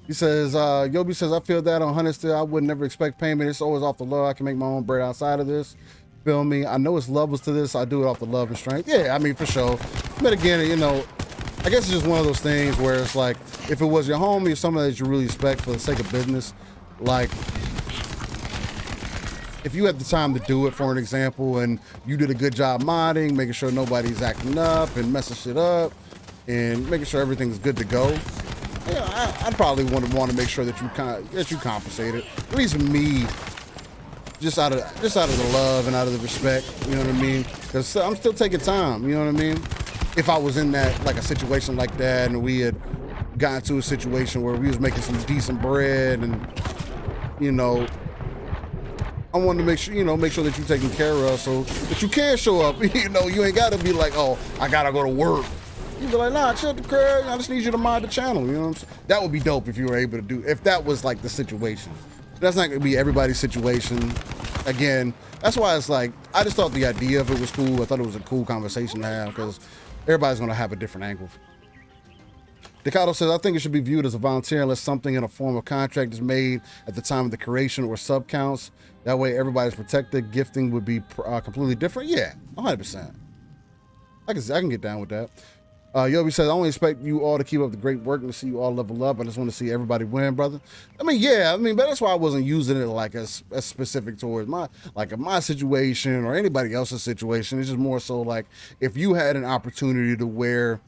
He says, Yobi says, I feel that on Hunter Still. I would never expect payment. It's always off the love. I can make my own bread outside of this. Feel me? I know it's levels to this. I do it off the love and strength. Yeah, I mean, for sure. But again, you know, I guess it's just one of those things where it's like, if it was your homie or somebody that you really respect for the sake of business, like, if you had the time to do it, for an example, and you did a good job modding, making sure nobody's acting up and messing shit up, and making sure everything's good to go, yeah, I'd probably want to make sure that you compensated. At least me, just out of the love and out of the respect. You know what I mean? Because I'm still taking time. You know what I mean? If I was in that, like a situation like that, and we had gotten to a situation where we was making some decent bread, and you know, I wanted to make sure that you're taken care of, so that you can show up. You know, you ain't got to be like, oh, I gotta go to work. You be like, nah, shut the crib. I just need you to mod the channel. You know what I'm saying? That would be dope if you were able to do. If that was like the situation. That's not gonna be everybody's situation. Again, that's why it's like, I just thought the idea of it was cool. I thought it was a cool conversation to have, because everybody's gonna have a different angle. Decado says, I think it should be viewed as a volunteer unless something in a form of contract is made at the time of the creation or sub counts. That way everybody's protected. Gifting would be completely different. Yeah, 100%. I can get down with that. Yobi says, I only expect you all to keep up the great work and to see you all level up. I just want to see everybody win, brother. I mean, yeah, but that's why I wasn't using it like as specific towards my situation or anybody else's situation. It's just more so like, if you had an opportunity to where,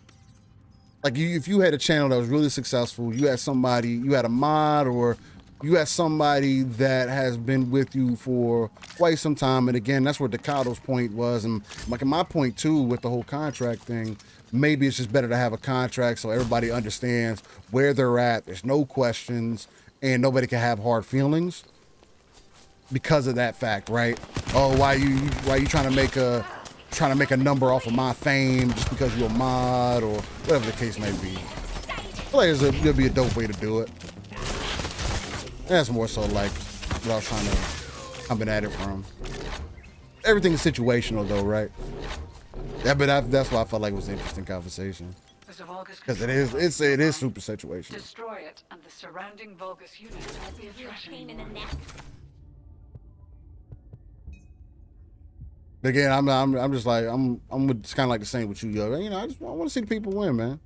like, if you had a channel that was really successful, you had a mod, or you had somebody that has been with you for quite some time. And again, that's where Decado's point was. And like my point too, with the whole contract thing, maybe it's just better to have a contract so everybody understands where they're at. There's no questions and nobody can have hard feelings because of that fact, right? Oh, why you trying to make a number off of my fame just because you're a mod or whatever the case may be. I feel like it'll be a dope way to do it. That's more so like what I was trying to come at it from. Everything's situational though, right? Yeah, but that's why I felt like it was an interesting conversation. Because it is super situational.
Destroy it, and the surrounding Vulgus units will be a
Real
threat
pain in the
anymore.
neck.
Again, I'm just like I'm kind of like the same with you, yo. You know, I want to see the people win, man.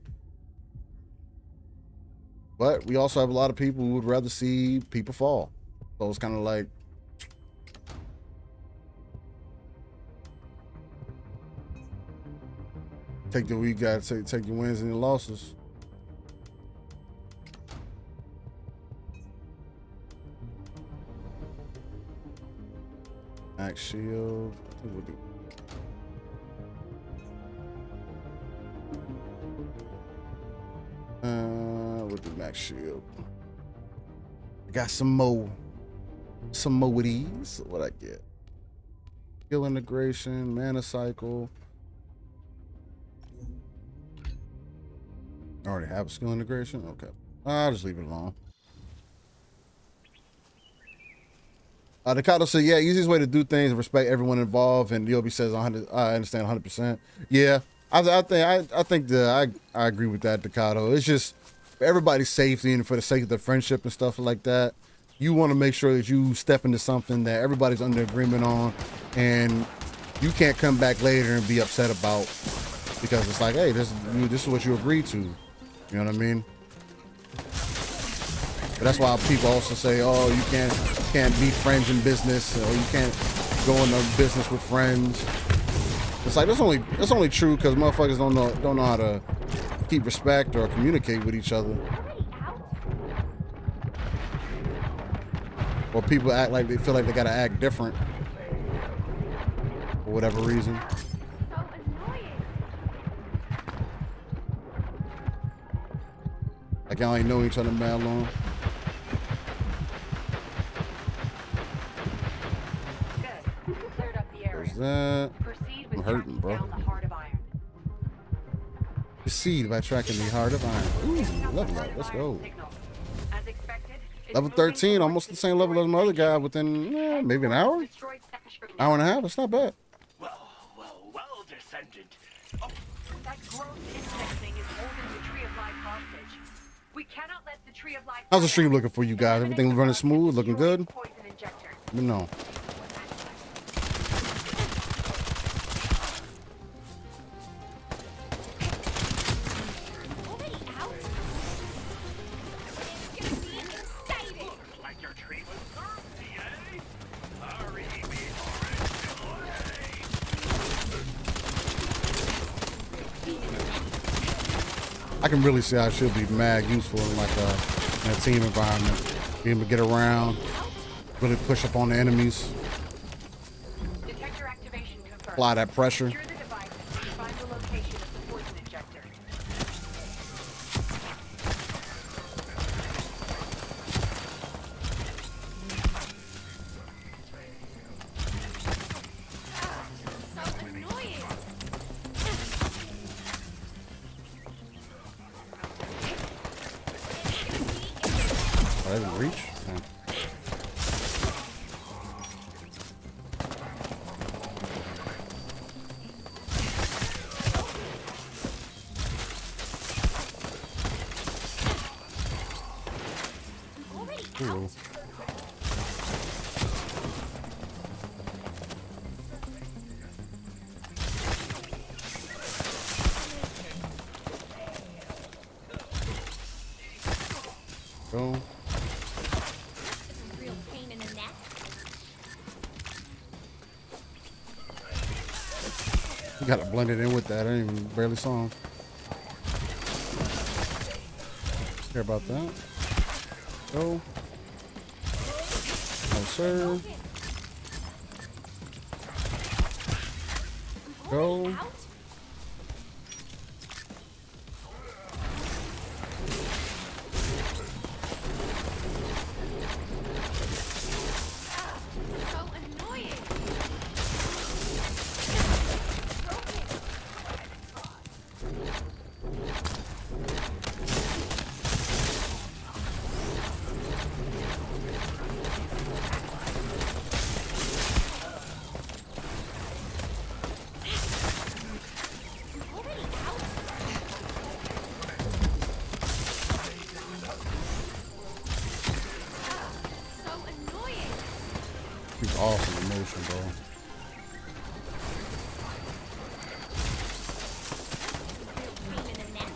But we also have a lot of people who would rather see people fall. So it's kind of like, take your wins and your losses. Max shield. I think we'll do. We'll do max shield. I got some more of these. What I get? Skill integration, mana cycle. I already have a skill integration. Okay, I'll just leave it alone. Decado said, yeah, easiest way to do things and respect everyone involved. And Yobi says, 100. I understand 100%. Yeah, I think I agree with that, Decado. It's just for everybody's safety and for the sake of the friendship and stuff like that. You want to make sure that you step into something that everybody's under agreement on, and you can't come back later and be upset about because it's like, hey, this is what you agreed to. You know what I mean? But that's why people also say, oh, you can't be friends in business, or you can't go into business with friends. It's like that's only true because motherfuckers don't know how to keep respect or communicate with each other. Or people act like they feel like they gotta act different for whatever reason. Like y'all ain't know each other mad long.
Good. Cleared up the area.
There's that.
Proceed with
I'm hurting,
tracking
bro.
down the heart of iron.
Proceed by tracking the heart of iron. Ooh, level up. Let's go.
Signal. As expected, it's
Level
moving
13,
towards
almost the same level as my other guy within maybe an hour?
destroyed section.
Hour and a half. That's not bad.
Well, Descendant. Oh,
That gross insect thing is holding the Tree of Life hostage. We cannot let the Tree of Life.
How's the stream looking for you guys? Everything running smooth, looking good?
Poison injector.
Let me know.
Already out? It's gonna be exciting!
looks like your tree was thirsty, eh? Hurry before it's too late.
I can really see how it should be mad useful in like in a team environment. Be able to get around, really push up on the enemies,
Detector activation confirmed.
apply that pressure.
Secure the device and find the location of the poison injector.
So annoying.
Oh, that didn't reach? Yeah.
Already
Cool.
out.
Go.
This is a real pain in the neck.
You gotta blend it in with that. I didn't even barely saw him. Care about that. Go. No, sir. Go.
Out. So annoying. Already out. So annoying.
He's awesome in motion, bro.
Pain in the neck.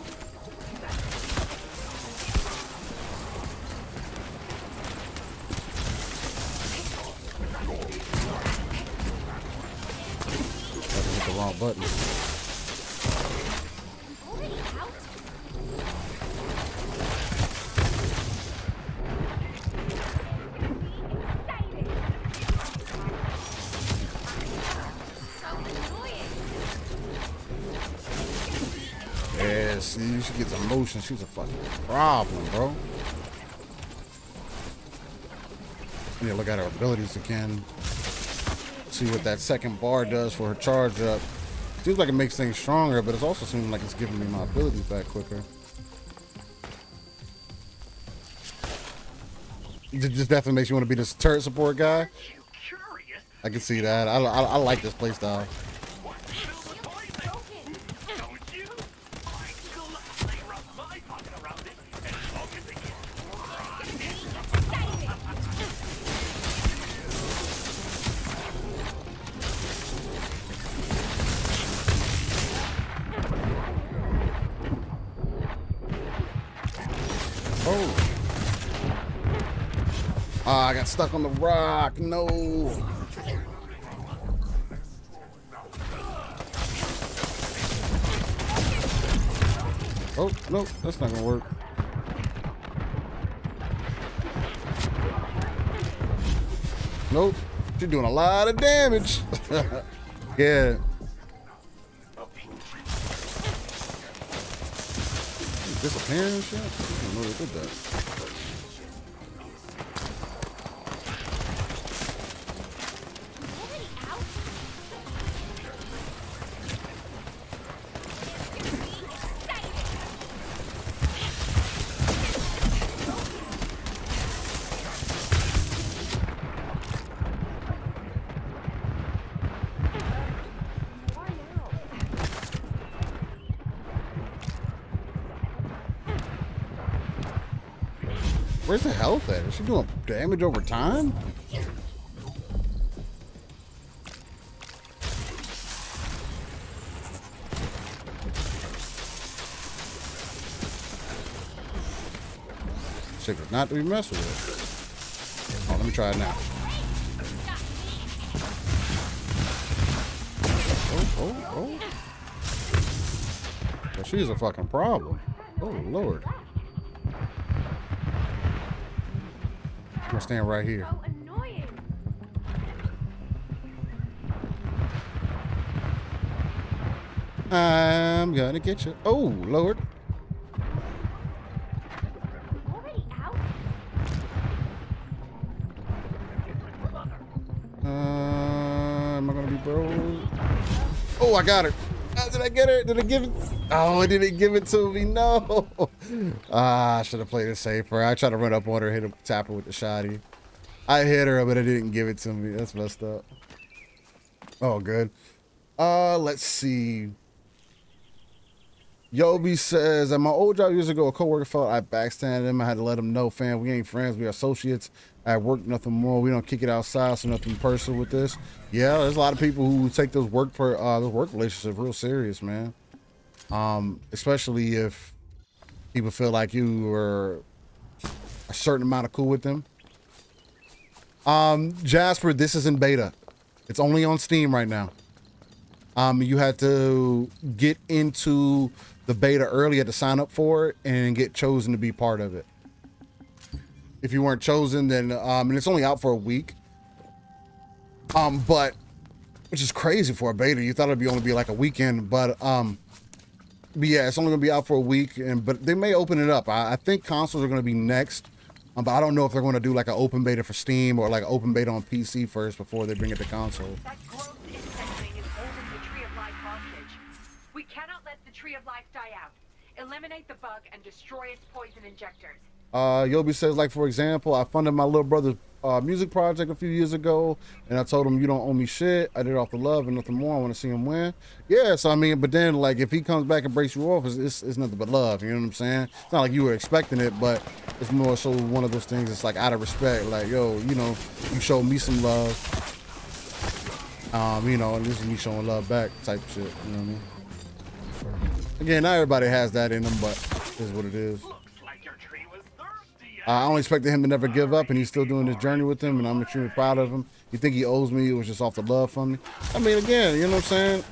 Had to hit the wrong button.
Already out. So annoying.
Yeah, see, she gets emotion. She's a fucking problem, bro. I need to look at her abilities again. See what that second bar does for her charge up. Seems like it makes things stronger, but it's also seeming like it's giving me my abilities back quicker. It just definitely makes you want to be this turret support guy.
You curious?
I can see that. I like this playstyle.
What? Feel the poison? Don't you? I gladly wrap my pocket around it and focus again.
Oh. Ah, I got stuck on the rock. No. Oh, no, that's not gonna work. Nope. She's doing a lot of damage. Yeah. Disappearing and shit? I didn't know they did that.
Already out.
Where's the health at? Is she doing damage over time? Chick is not to be messed with. Oh, let me try it now. Oh. Well, she's a fucking problem. Oh, Lord. I'm gonna stand right here.
So annoying.
I'm gonna get you. Oh, Lord.
Already out?
Am I gonna be bro? Oh, I got her. Did I get her? Did I give it? Oh, it didn't give it to me. No. I should have played it safer. I tried to run up on her, tap her with the shotty. I hit her, but it didn't give it to me. That's messed up. Oh, good. Let's see. Yobi says, at my old job years ago, a coworker felt I backstabbed him. I had to let him know, fam, we ain't friends. We are associates. At work, nothing more. We don't kick it outside, so nothing personal with this. Yeah, there's a lot of people who take those work relationships real serious, man. Especially if people feel like you are a certain amount of cool with them. Jasper, this is in beta. It's only on Steam right now. You had to get into the beta early, you had to sign up for it and get chosen to be part of it. If you weren't chosen, then and it's only out for a week. But which is crazy for a beta. You thought it'd only be like a weekend, but yeah, it's only gonna be out for a week, but they may open it up. I think consoles are gonna be next. But I don't know if they're gonna do like an open beta for Steam or like an open beta on PC first before they bring it to console.
That growth insect is holding the Tree of Life hostage. We cannot let the Tree of Life die out. Eliminate the bug and destroy its poison injectors.
Yobi says, like, for example, I funded my little brother's music project a few years ago, and I told him, you don't owe me shit. I did it off the love and nothing more. I want to see him win. Yeah, so I mean, but then, like, if he comes back and breaks you off, it's nothing but love. You know what I'm saying? It's not like you were expecting it, but it's more so one of those things. It's like out of respect. Like, yo, you know, you showed me some love. You know, and this is me showing love back type shit. You know what I mean? Again, not everybody has that in them, but it is what it is. I only expected him to never give up, and he's still doing this journey with him, and I'm extremely proud of him. You think he owes me? It was just off the love from me. I mean, again, you know what I'm saying?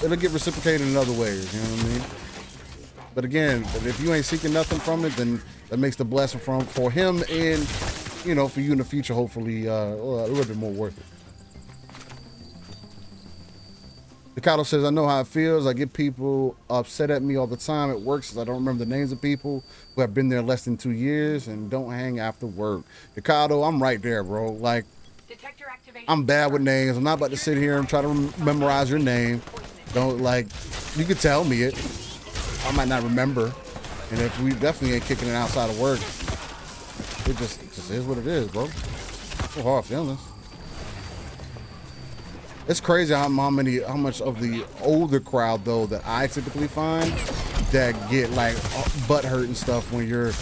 It'll get reciprocated in other ways, you know what I mean? But again, if you ain't seeking nothing from it, then that makes the blessing for him and, you know, for you in the future, hopefully, a little bit more worth it. Ricardo says, I know how it feels. I get people upset at me all the time at work since I don't remember the names of people who have been there less than 2 years and don't hang after work. Ricardo, I'm right there, bro. Like, I'm bad with names. I'm not about to sit here and try to memorize your name. Don't, like, you could tell me it. I might not remember. And if we definitely ain't kicking it outside of work, it just is what it is, bro. So hard feelings. It's crazy how much of the older crowd though that I typically find that get like butt hurt and stuff when you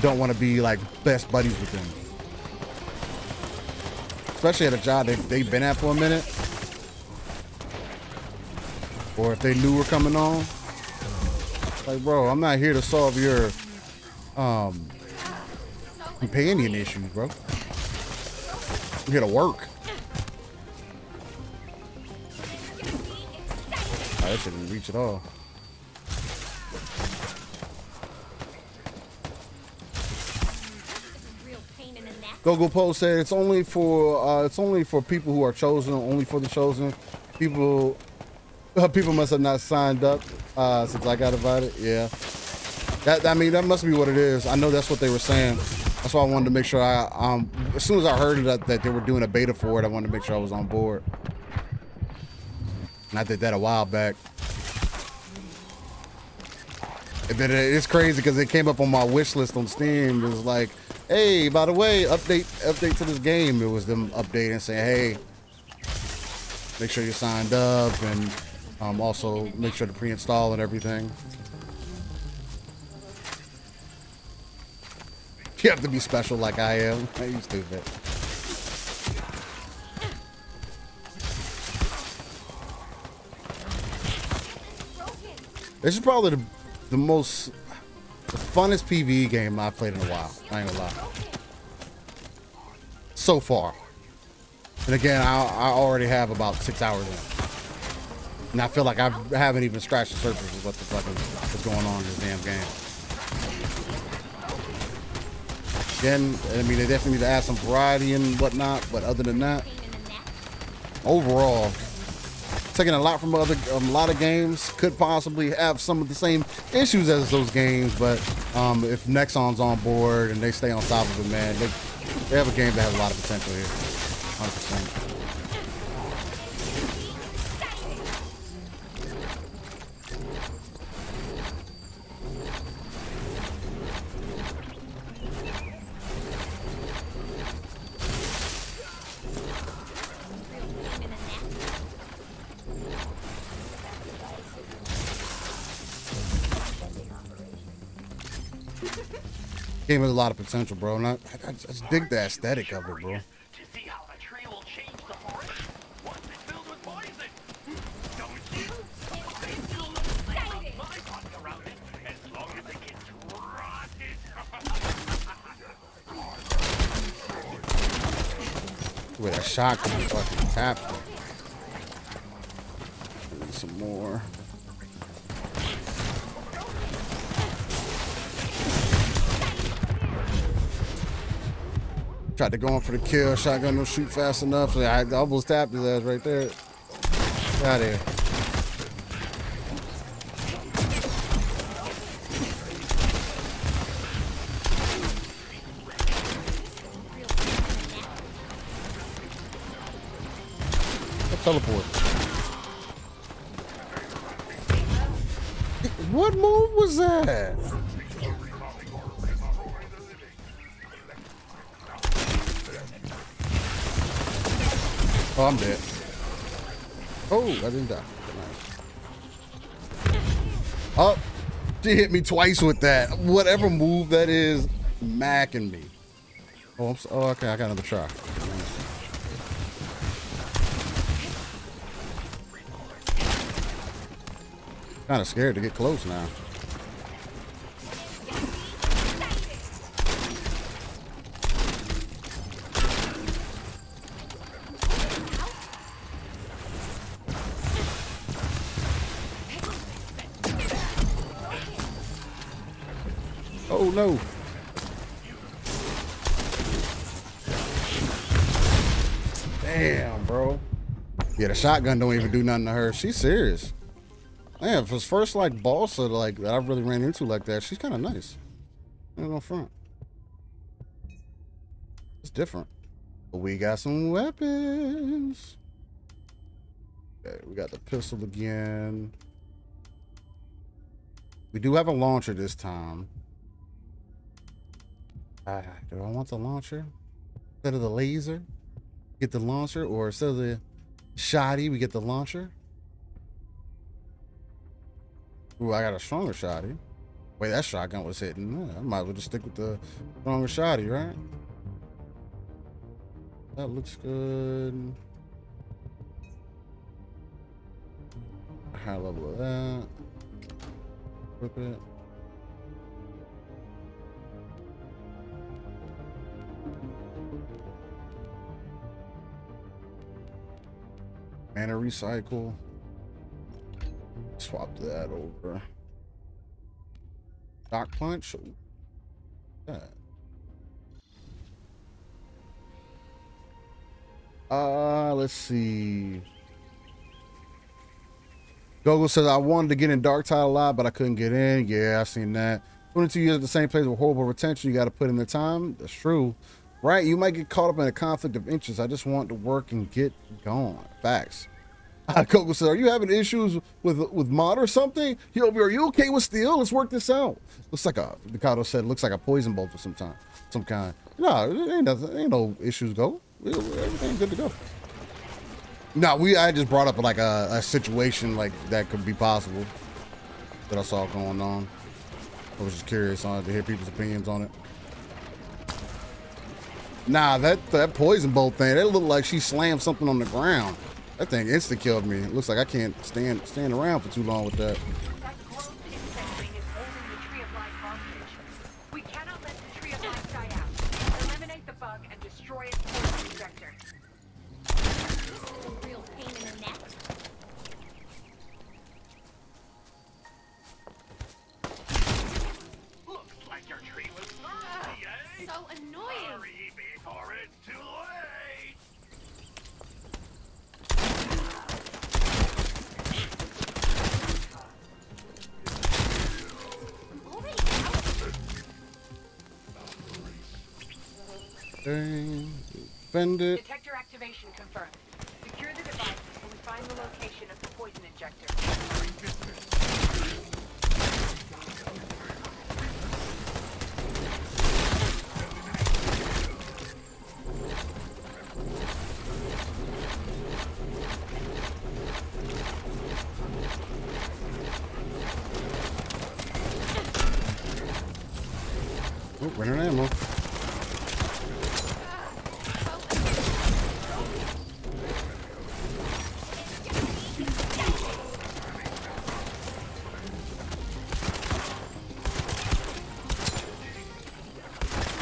don't want to be like best buddies with them. Especially at a job they've been at for a minute. Or if they knew we're coming on. Like, bro, I'm not here to solve your companion issues, bro. I'm here to work. Oh, that shouldn't reach at all. Gogo Post said it's only for people who are chosen, only for the chosen. People must have not signed up since I got invited. Yeah, I mean that must be what it is. I know that's what they were saying. That's why I wanted to make sure as soon as I heard that they were doing a beta for it, I wanted to make sure I was on board. And I did that a while back. And then it's crazy because it came up on my wish list on Steam. It was like, hey, by the way, update to this game. It was them updating saying, hey, make sure you're signed up and also make sure to pre-install and everything. You have to be special like I am. You stupid. This is probably the funnest PvE game I've played in a while. I ain't gonna lie. So far. And again, I already have about 6 hours in. And I feel like I haven't even scratched the surface of what the fuck is going on in this damn game. Again, I mean, they definitely need to add some variety and whatnot, but other than that, overall, taking a lot from a lot of games. Could possibly have some of the same issues as those games, but if Nexon's on board and they stay on top of it, man, they have a game that has a lot of potential here. 100%. Game has a lot of potential, bro. And I just dig the aesthetic of it, bro.
To see how the tree will change the forest once it's filled with poison. Don't you? I still look like my pocket around it as long as it gets rotted.
Wait, that shot can be fucking tapped. Need some more. Tried to go in for the kill. Shotgun don't shoot fast enough. So I almost tapped his ass right there. Get out of here. Teleport. What move was that? Oh, I'm dead. Oh, I didn't die. Nice. Oh, she hit me twice with that. Whatever move that is, macking me. Oh, oh, okay, I got another try. Kind of scared to get close now. Oh no. Damn, bro. Yeah, the shotgun don't even do nothing to her. She's serious. Man, for his first like boss like that I really ran into like that, she's kind of nice. Ain't no front. It's different. But we got some weapons. Okay, we got the pistol again. We do have a launcher this time. Do I want the launcher instead of the laser? Get the launcher, or instead of the shotty, we get the launcher. Ooh, I got a stronger shotty. Wait, that shotgun was hitting. I might as well just stick with the stronger shotty, right? That looks good. High level of that. Flip it. Mana recycle. Swap that over. Dock punch. That. Let's see. Gogo says I wanted to get in Dark Tide a lot, but I couldn't get in. Yeah, I seen that. 22 years at the same place with horrible retention. You got to put in the time. That's true. Right, you might get caught up in a conflict of interest. I just want to work and get going. Facts. Coco said, "Are you having issues with mod or something? Are you okay with steel? Let's work this out." Looks like a Mikado said. Looks like a poison bolt of some kind. No, it ain't nothing. Ain't no issues. Go. Everything's good to go. No, I just brought up like a situation like that could be possible that I saw going on. I was just curious on to hear people's opinions on it. Nah, that poison bolt thing, that looked like she slammed something on the ground. That thing instant killed me. It looks like I can't stand around for too long with that.
That growth insect thing is holding the Tree of Life hostage. We cannot let the Tree of Life die out. Eliminate the bug and destroy its poison injector.
This is a real pain in the neck.
Look,
Okay. Bend it.
Detector activation confirmed. Secure the device until we find the location of the poison injector.
Oh, running ammo.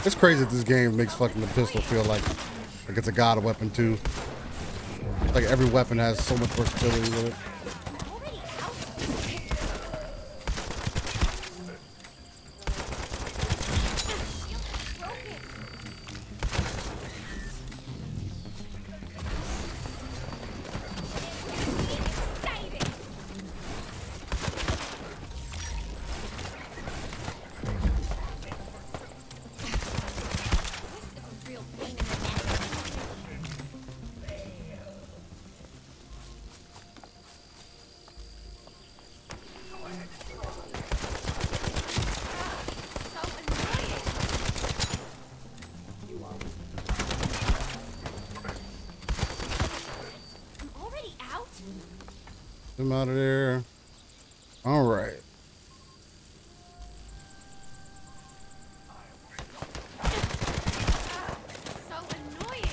It's crazy that this game makes fucking the pistol feel like it's a god weapon too. Like every weapon has so much versatility with it.
Already out? Exciting! This is a real pain in the neck. So annoying. I'm already out?
Get him out of there. All right.
So annoying.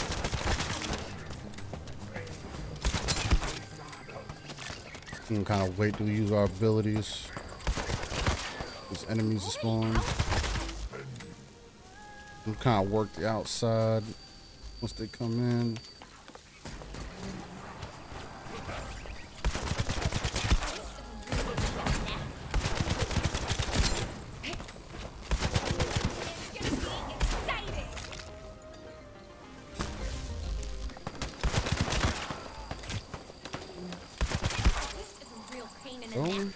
We can kind of wait till we use our abilities. These enemies are spawn. We kind of work the outside once they come in. Oh,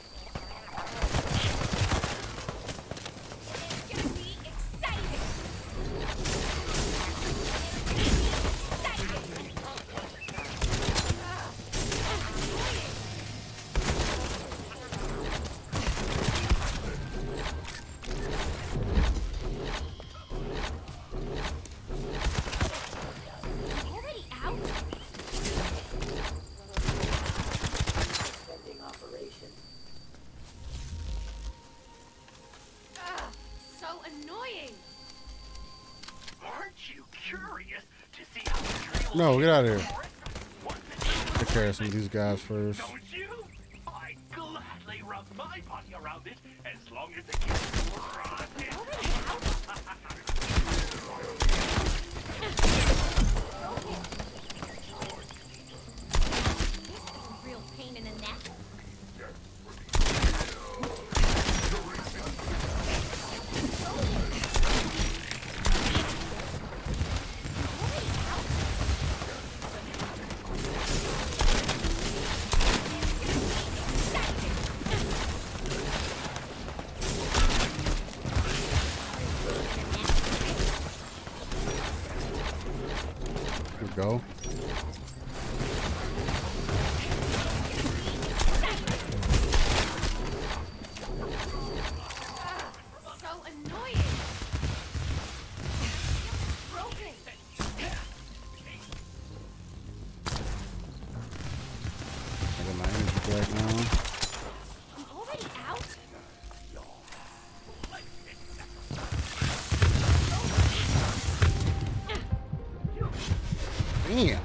Already out? So annoying.
Aren't you curious to see how the tree will
no, get out of here.
once it's
Take care of some of these guys first.
Don't you? I'd gladly rub my body around it as long as it gets rotted.
Already out? This is a real pain in the neck.
Here we go.
So annoying. Broken.
I got my energy back now.
I'm already out?
Damn.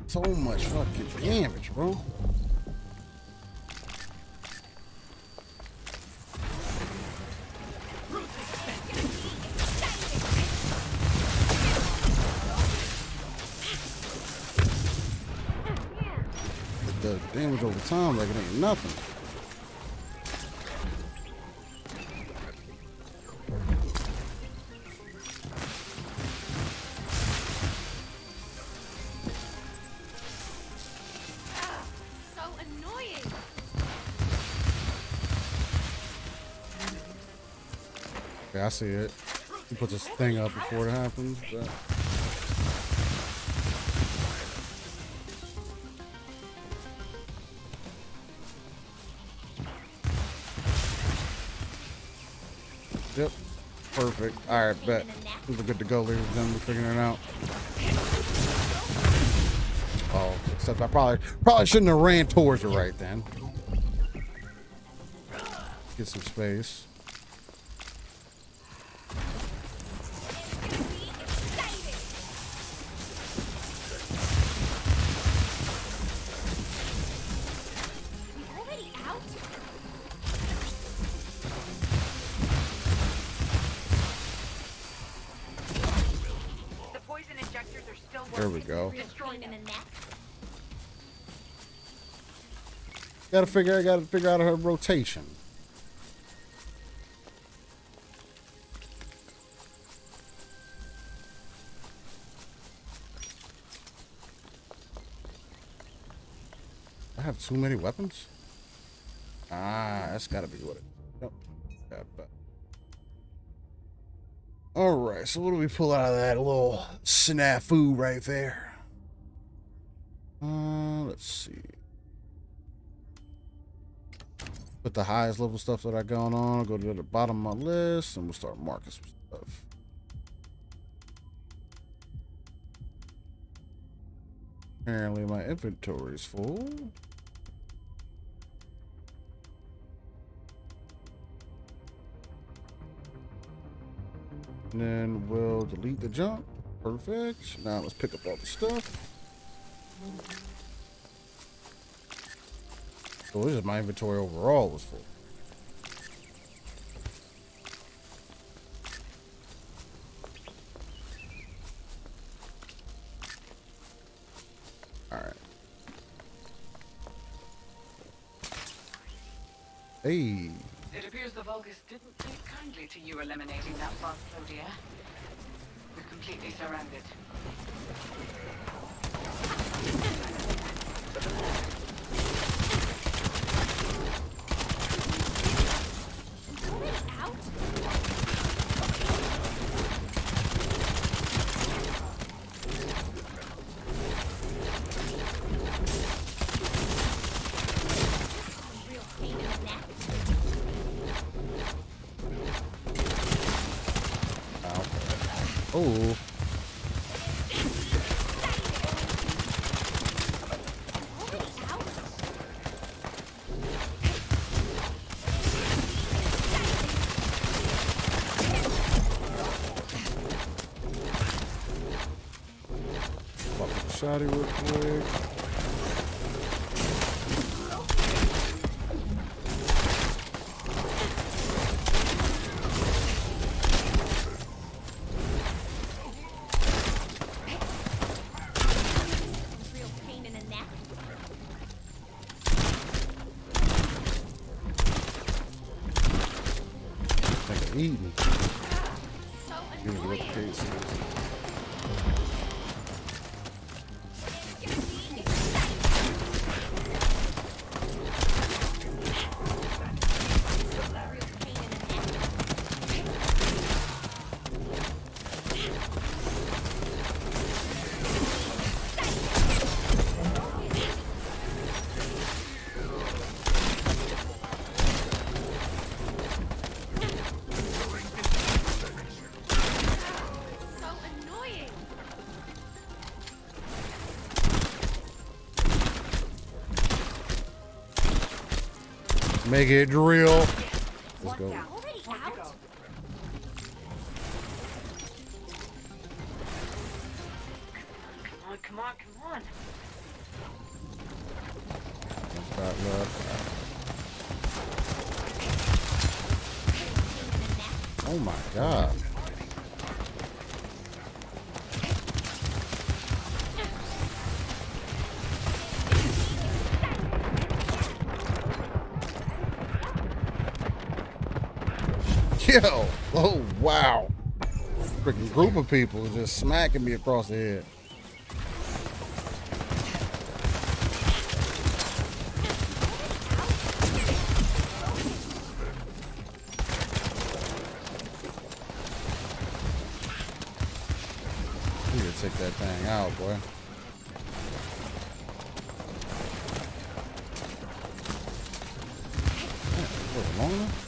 So much fucking damage, bro. The damage over time, like it ain't nothing.
So annoying.
Yeah, I see it. He puts this thing up before it happens. But Yep. Perfect. All right, bet. We're good to go, ladies and gentlemen. We're figuring it out. Oh, except I probably shouldn't have ran towards it right then. Get some space. There we go. Gotta figure out her rotation. I have too many weapons? Ah, that's gotta be what it. Yep. Yeah, but. All right, so what do we pull out of that little snafu right there? Let's see. Put the highest level stuff that I got on. I'll go to the bottom of my list, and we'll start marking some stuff. Apparently, my inventory is full. And then we'll delete the junk. Perfect. Now let's pick up all the stuff. So this is my inventory overall was full. All right. Hey.
It appears the Vulgus didn't take kindly to you eliminating that boss, Clodia. We're completely surrounded.
Oh. Pop a shotty real quick. Eating.
So annoying.
Make it drill. Let's go.
Already out?
Come on.
Start left. Oh my god. Yo, oh wow. Freaking group of people just smacking me across the head. You gotta take that thing out, boy. Long enough?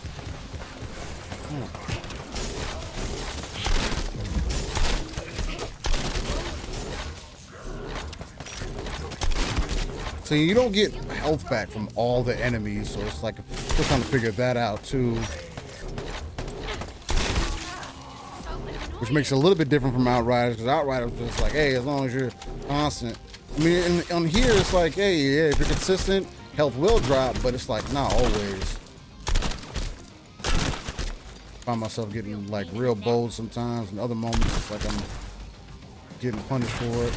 So you don't get health back from all the enemies, so it's like we're trying to figure that out too. Which makes it a little bit different from Outriders, because Outriders was just like, hey, as long as you're constant. I mean, on here it's like, hey, yeah, if you're consistent, health will drop, but it's like not always. Find myself getting like real bold sometimes, and other moments it's like I'm getting punished for it.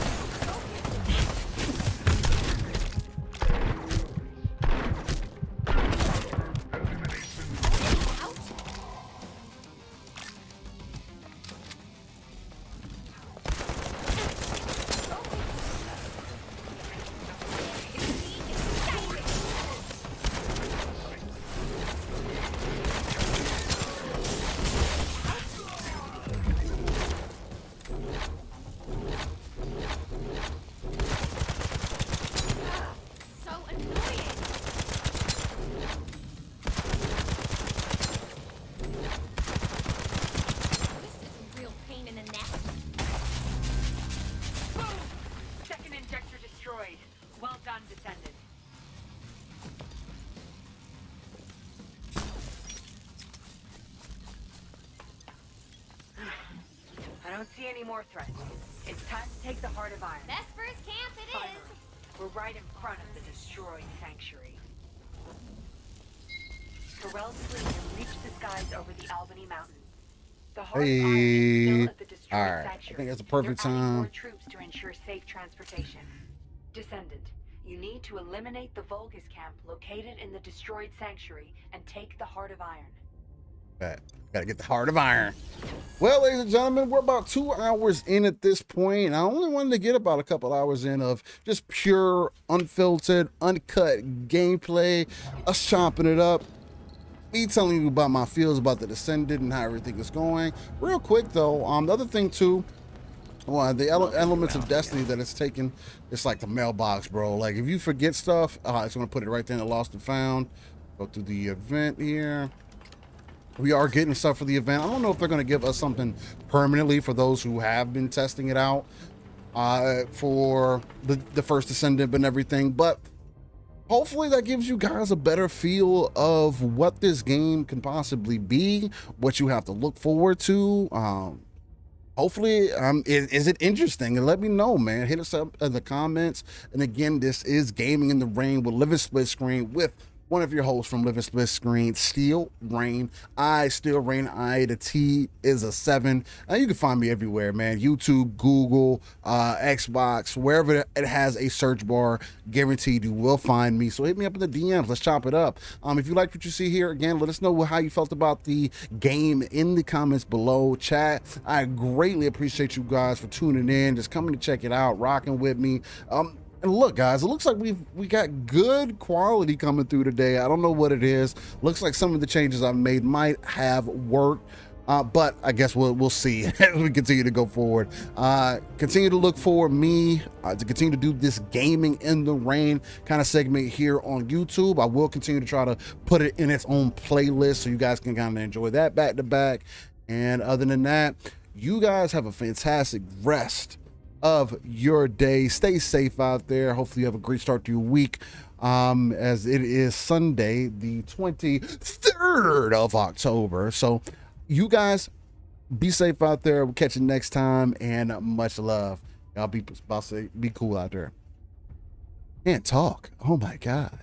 Well done, Descendant. I don't see any more threats. It's time to take the Heart of Iron.
Vesper's camp it
Finally,
is.
we're right in front of the destroyed sanctuary. Pharrell's fleet has reached the skies over the Albany Mountains. The Heart of Iron is still at the destroyed
Alright, I
sanctuary.
think that's the perfect
They're adding more
time.
troops to ensure safe transportation. Descendant, you need to eliminate the Vulgus camp located in the destroyed sanctuary and take the Heart of Iron.
Gotta get the Heart of Iron. Well, ladies and gentlemen, we're about 2 hours in at this point. I only wanted to get about a couple hours in of just pure, unfiltered, uncut gameplay, us chopping it up, me telling you about my feels about the Descendant and how everything is going. Real quick though, the other thing too, well, the elements of Destiny that it's taken, it's like the mailbox, bro. Like if you forget stuff, it's gonna put it right there in the Lost and Found. Go through the event here. We are getting stuff for the event. I don't know if they're going to give us something permanently for those who have been testing it out for the first Descendant and everything, but hopefully that gives you guys a better feel of what this game can possibly be, what you have to look forward to. Hopefully, is it interesting? And let me know, man. Hit us up in the comments. And again, this is Gaming in the Rain with Living Splitscreen with one of your hosts from Living Splitscreen, Steel Rain. Steel Rain. The T is a 7. You can find me everywhere, man. YouTube, Google, Xbox, wherever it has a search bar, guaranteed you will find me. So hit me up in the DMs. Let's chop it up. If you like what you see here, again, let us know how you felt about the game in the comments below. Chat. I greatly appreciate you guys for tuning in, just coming to check it out, rocking with me. And look, guys, it looks like we got good quality coming through today. I don't know what it is. Looks like some of the changes I've made might have worked, but I guess we'll see as we continue to go forward. Continue to look for me to continue to do this Gaming in the Rain kind of segment here on YouTube. I will continue to try to put it in its own playlist so you guys can kind of enjoy that back to back. And other than that, you guys have a fantastic rest of your day. Stay safe out there. Hopefully you have a great start to your week, as it is Sunday the 23rd of October. So you guys be safe out there. We'll catch you next time, and much love. Y'all be cool out there. Can't talk. Oh my god.